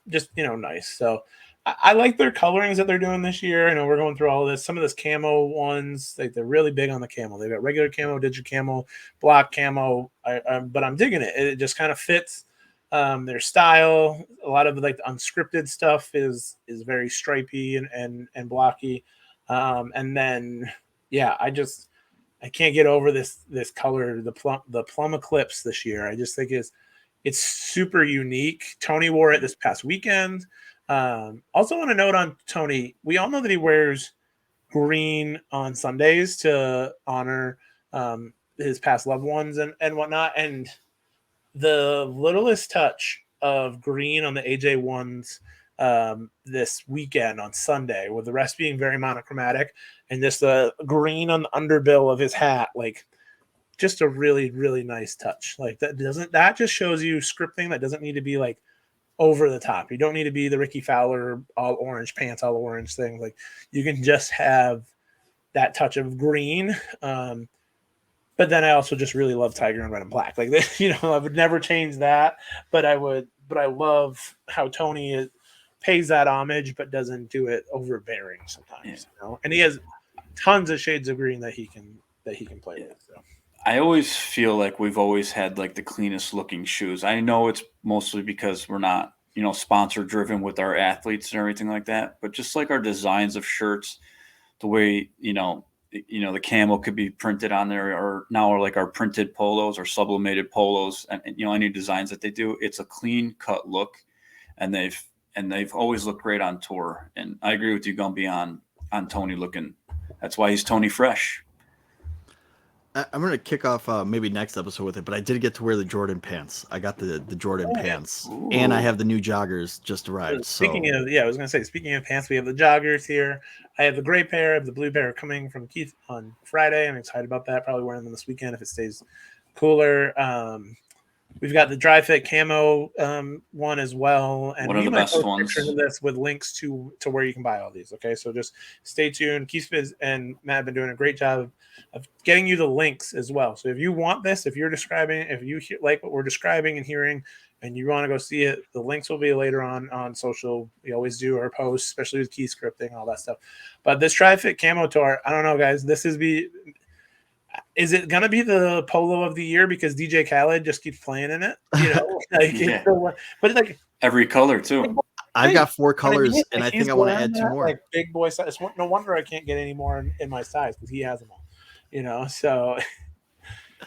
just, nice. So I like their colorings that they're doing this year. We're going through all of this. Some of this camo ones, they're really big on the camo. They've got regular camo, digital camo, block camo. But I'm digging it. It just kind of fits their style. A lot of like the unscripted stuff is very stripy and blocky. And then I can't get over this color, the plum eclipse this year. I just think it's super unique. Tony wore it this past weekend. Also want to note on Tony, we all know that he wears green on Sundays to honor his past loved ones and whatnot. And the littlest touch of green on the AJ1s this weekend on Sunday, with the rest being very monochromatic, and just the green on the underbill of his hat, like just a really, really nice touch. Like that just shows you scripting that doesn't need to be like over the top. You don't need to be the Ricky Fowler all orange pants, all orange thing. Like you can just have that touch of green. But then I also just really love tiger and red and black. Like, I would never change that, but I love how Tony pays that homage, but doesn't do it overbearing sometimes. And he has tons of shades of green that he can play with. So. I always feel like we've always had like the cleanest looking shoes. I know it's mostly because we're not, sponsor driven with our athletes and everything like that, but just like our designs of shirts, the way, the camo could be printed on there, or now like our printed polos or sublimated polos, and any designs that they do, it's a clean cut look, and they've always looked great on tour. And I agree with you, Gumby, on Tony looking. That's why he's Tony Fresh. I'm going to kick off maybe next episode with it, but I did get to wear the Jordan pants. I got the Jordan pants, and I have the new joggers just arrived. Speaking of pants, we have the joggers here. I have the gray pair, I have the blue pair coming from Keith on Friday. I'm excited about that. Probably wearing them this weekend if it stays cooler. We've got the dry fit camo one as well, and one of the best ones. This with links to where you can buy all these. Okay, so just stay tuned. Keith and Matt have been doing a great job of getting you the links as well. So if you want this, if you like what we're describing and hearing, and you want to go see it, the links will be later on social. We always do our posts, especially with key scripting, all that stuff. But this dry fit camo tour, I don't know, guys. Is it gonna be the polo of the year because DJ Khaled just keeps playing in it? But like every color too. I've got 4 colors, and I think I want to add 2 more. Like big boy size. No wonder I can't get any more in my size because he has them all. So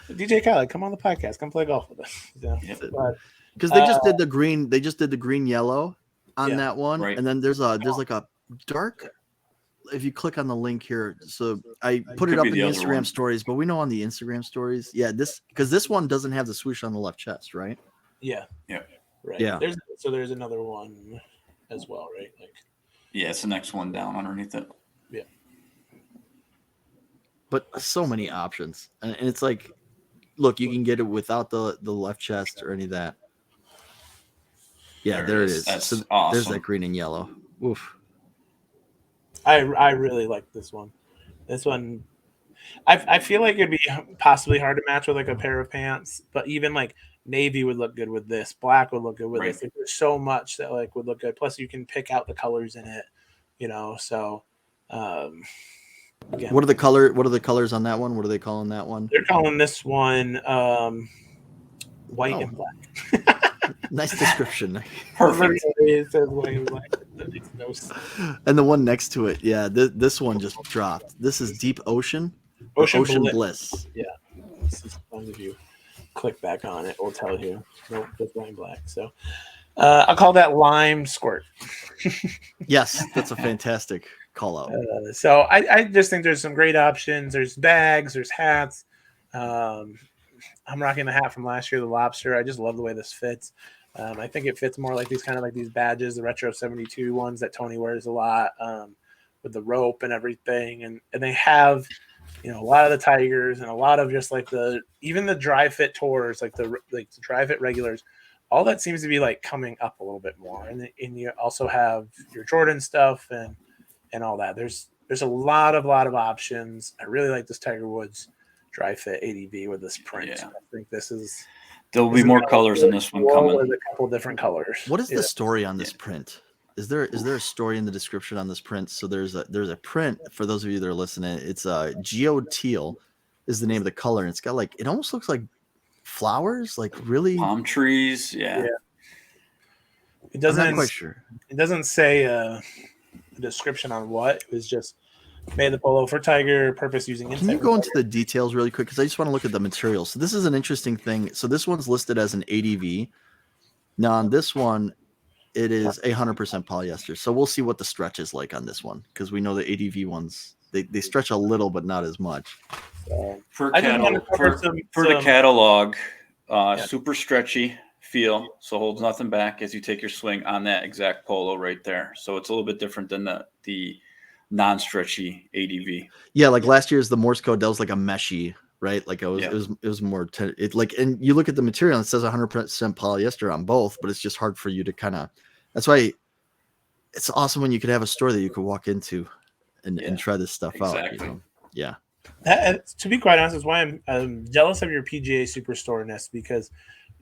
DJ Khaled, come on the podcast, come play golf with us. Because they just did the green. They just did the green yellow on that one, right. And then there's like a dark. If you click on the link here, so I put it up in the Instagram stories, but we know on the Instagram stories, this one doesn't have the swoosh on the left chest, right? Yeah. Right. Yeah. There's another one as well, right? It's the next one down underneath it. Yeah. But so many options, and it's like, look, you can get it without the left chest or any of that. Yeah, there it is. That's awesome. There's that green and yellow. Oof. I really like this one. This one, I feel like it'd be possibly hard to match with like a pair of pants, but even like navy would look good with this. Black would look good with this. Like, there's so much that like would look good. Plus, you can pick out the colors in it. So, what are the colors on that one? What are they calling that one? They're calling this one white and black. Nice description. Perfect. It says white and black. That makes no sense. And the one next to it, this one just dropped. This is Deep Ocean. Ocean Bliss. Yeah. This is fun if you click back on it, it'll tell you. Nope, it's white and black. So I'll call that lime squirt. Yes, that's a fantastic call out. So I just think there's some great options. There's bags, there's hats. I'm rocking the hat from last year, the lobster. I just love the way this fits. I think it fits more like these badges, the retro 72 ones that Tony wears a lot, with the rope and everything. And they have, a lot of the Tigers and a lot of just like even the dry fit tours, like the dry fit regulars, all that seems to be like coming up a little bit more. And you also have your Jordan stuff and all that. There's a lot of options. I really like this Tiger Woods dry fit ADV with this print. Yeah. I think there'll be more colors in this one coming. With a couple different colors. What is the story on this print? Is there a story in the description on this print? So there's a print for those of you that are listening. It's Geo Teal is the name of the color, and it's got it almost looks like flowers, like really palm trees. Yeah. It doesn't. I'm not quite sure. It doesn't say a description on what. It was just made the polo for Tiger purpose using. Can you go into the details really quick? Because I just want to look at the material. So this is an interesting thing. So this one's listed as an ADV. Now on this one, it is 100% polyester. So we'll see what the stretch is like on this one, because we know the ADV ones they stretch a little, but not as much. For the catalog, super stretchy feel, so holds nothing back as you take your swing on that exact polo right there. So it's a little bit different than the non-stretchy ADV. Yeah, like last year's the Morse code, that was like a meshy, right? Like it was more and you look at the material and it says 100% polyester on both, but it's just hard for you to kind of. That's why it's awesome when you could have a store that you could walk into and try this stuff out. Yeah. To be quite honest, is why I'm jealous of your PGA Superstore-ness, because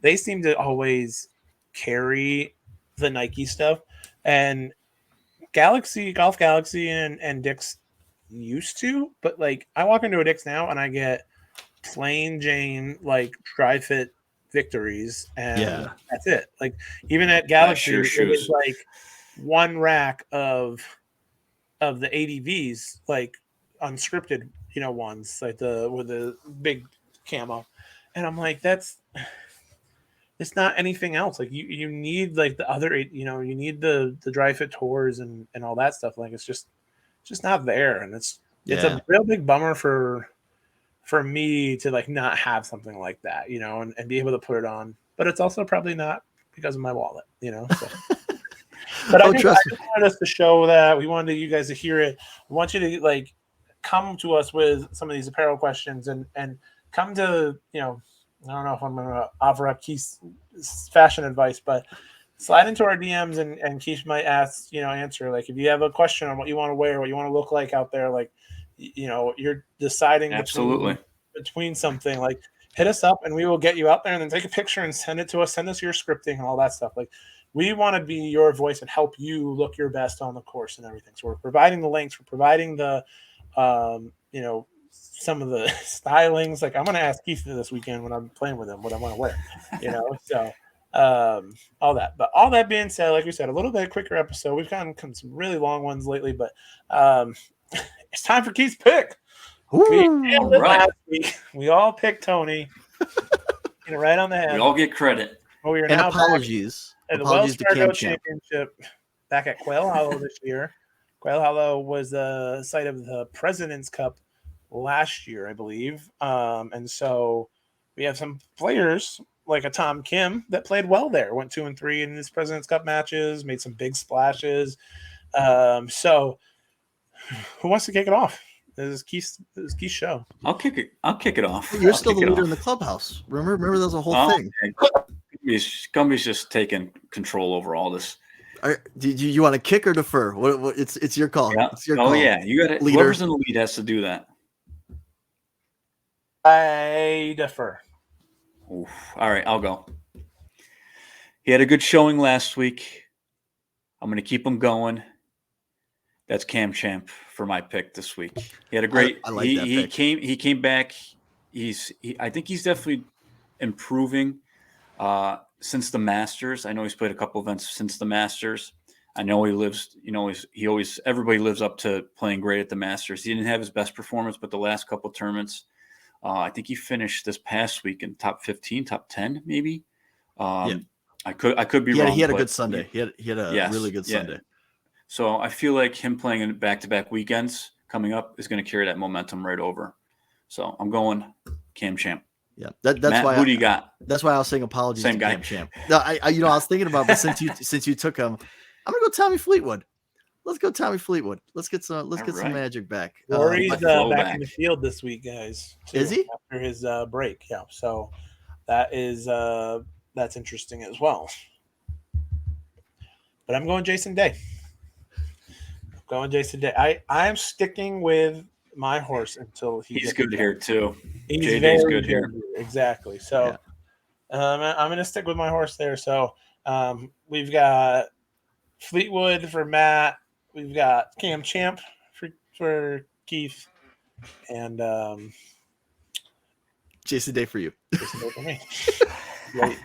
they seem to always carry the Nike stuff, and Golf Galaxy and Dick's used to, but like I walk into a Dick's now and I get plain Jane like tri-fit victories, and that's it. Like even at Galaxy, it was like one rack of the ADVs, like unscripted, ones like with the big camo, and I'm like, it's not anything else. Like you need like the other, you need the dry fit tours and all that stuff. Like it's just not there, and it's a real big bummer for me to like not have something like that, and be able to put it on. But it's also probably not because of my wallet, So. But I just wanted us to show that. We wanted you guys to hear it. We want you to like come to us with some of these apparel questions and come to, I don't know if I'm going to offer up Keith's fashion advice, but slide into our DMs and Keith might ask, answer. Like if you have a question on what you want to wear, what you want to look like out there, like, you're deciding between something, like hit us up and we will get you out there and then take a picture and send it to us. Send us your scripting and all that stuff. Like we want to be your voice and help you look your best on the course and everything. So we're providing the links, we're providing the, some of the stylings. Like I'm going to ask Keith this weekend when I'm playing with him what I want to wear, so all that. But all that being said, like we said, a little bit quicker episode. We've gotten some really long ones lately, but it's time for Keith's pick. Last week. We all picked Tony. Right on the head. We all get credit. Well, we are and now apologies. At the Wells Fargo Championship back at Quail Hollow this year. Quail Hollow was the site of the President's Cup last year, I believe. And so we have some players like a Tom Kim that played well there, went 2-3 in his President's Cup matches, made some big splashes. So who wants to kick it off? This is Keith's show. I'll kick it off. You're still the leader in the clubhouse. Remember there's a whole thing. Gumby's just taking control over all this. Do you want to kick or defer? It's your call. Yeah. It's your call. Yeah, you got it. Whoever's in the lead has to do that. I defer. Oof. All right, I'll go. He had a good showing last week. I'm going to keep him going. That's Cam Champ for my pick this week. He had a great. I like that pick. He came back. I think he's definitely improving since the Masters. I know he's played a couple events since the Masters. I know he lives. Everybody lives up to playing great at the Masters. He didn't have his best performance, but the last couple tournaments, I think he finished this past week in top 15, top 10, maybe. I could be wrong. He had a good Sunday. He had a really good Sunday. So I feel like him playing in back-to-back weekends coming up is going to carry that momentum right over. So I'm going Cam Champ. Yeah, that's Matt, why. Who do you got? That's why I was saying apologies Same to guy. Cam Champ. No, I was thinking about, but since you took him, I'm gonna go Tommy Fleetwood. Let's go Tommy Fleetwood. Let's get some magic back. Rory's back in the field this week, guys. Is he? After his break? Yeah. So that is that's interesting as well. But I'm going Jason Day. I'm sticking with my horse until he's good here too. JJ's good here. Exactly. So I'm going to stick with my horse there. So we've got Fleetwood for Matt. We've got Cam Champ for Keith. And Jason Day for you. Jason Day for me. Late.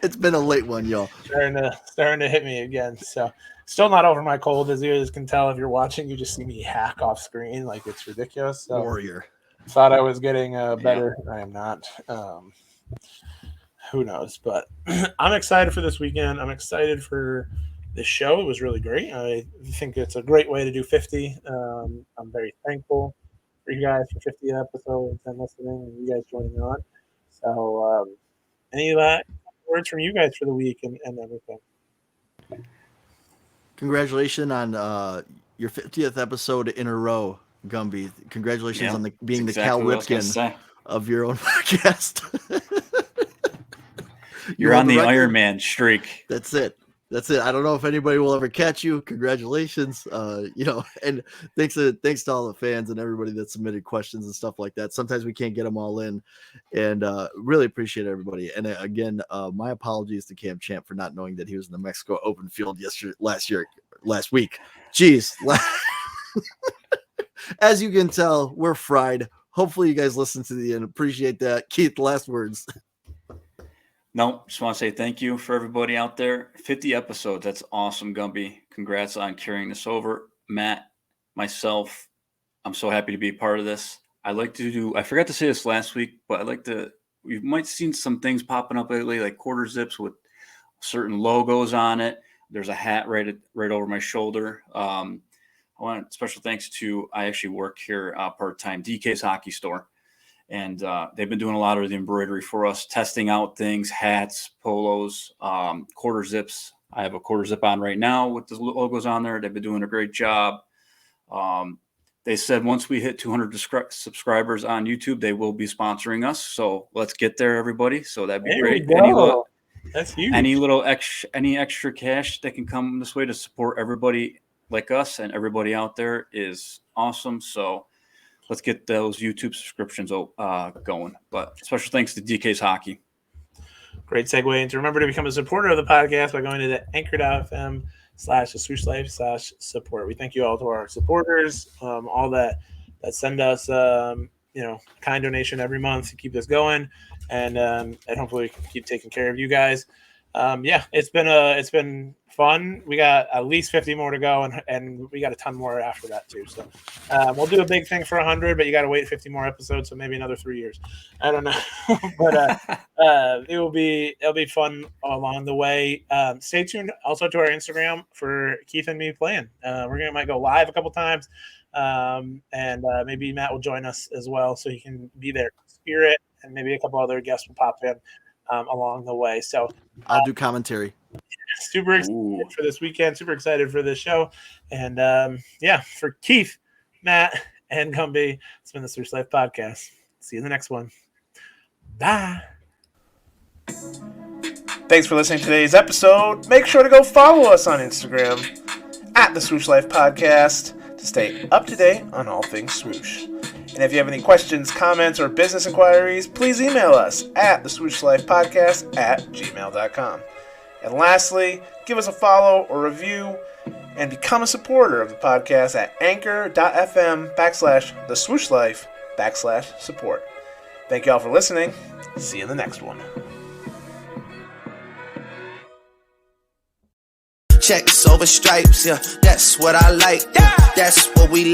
It's been a late one, y'all. Starting to hit me again. So still not over my cold, as you guys can tell. If you're watching, you just see me hack off screen like it's ridiculous. So Warrior. Thought I was getting better. Yeah. I am not. Who knows? But I'm excited for this weekend. I'm excited for this show. It was really great. I think it's a great way to do 50. I'm very thankful for you guys for 50 episodes and listening and you guys joining on. So any words from you guys for the week and everything? Congratulations on your 50th episode in a row, Gumby. Congratulations on being the Cal Ripken of your own podcast. You're on the Iron Man streak. That's it. That's it. I don't know if anybody will ever catch you. Congratulations. And thanks to all the fans and everybody that submitted questions and stuff like that. Sometimes we can't get them all in, and really appreciate everybody. And again, my apologies to Cam Champ for not knowing that he was in the Mexico Open field last week. Jeez. As you can tell, we're fried. Hopefully you guys listen to the end. Appreciate that. Keith, last words. No, just want to say thank you for everybody out there. 50 episodes. That's awesome, Gumby. Congrats on carrying this over. Matt, myself, I'm so happy to be a part of this. I forgot to say this last week, but you might have seen some things popping up lately, like quarter zips with certain logos on it. There's a hat right over my shoulder. I want special thanks to, I actually work here part-time, DK's Hockey Store. And they've been doing a lot of the embroidery for us, testing out things, hats, polos, quarter zips. I have a quarter zip on right now with the logos on there. They've been doing a great job. They said once we hit 200 subscribers on YouTube, they will be sponsoring us. So let's get there, everybody. So that'd be great. That's huge. Any extra cash that can come this way to support everybody like us and everybody out there is awesome. So let's get those YouTube subscriptions going. But special thanks to DK's Hockey. Great segue. And to remember to become a supporter of the podcast by going to the anchor.fm/swooshlife/support. We thank you all to our supporters, all that send us, kind donation every month to keep this going. And hopefully we can keep taking care of you guys. It's been fun. We got at least 50 more to go, and we got a ton more after that too. So we'll do a big thing for 100, but you got to wait 50 more episodes, so maybe another 3 years. I don't know, but it'll be fun along the way. Stay tuned also to our Instagram for Keith and me playing. Might go live a couple times, and maybe Matt will join us as well, so he can be there. Spirit and maybe a couple other guests will pop in along the way. So I'll do commentary. Super excited for this weekend. Super excited for this show. And for Keith, Matt, and Gumby, it's been the Swoosh Life Podcast. See you in the next one. Bye. Thanks for listening to today's episode. Make sure to go follow us on Instagram at the Swoosh Life Podcast to stay up to date on all things swoosh. And if you have any questions, comments, or business inquiries, please email us at theswooshLifePodcast@gmail.com. And lastly, give us a follow or review and become a supporter of the podcast at anchor.fm/theswooshlife/support. Thank you all for listening. See you in the next one. Checks over stripes, yeah, that's what I like. Yeah. That's what we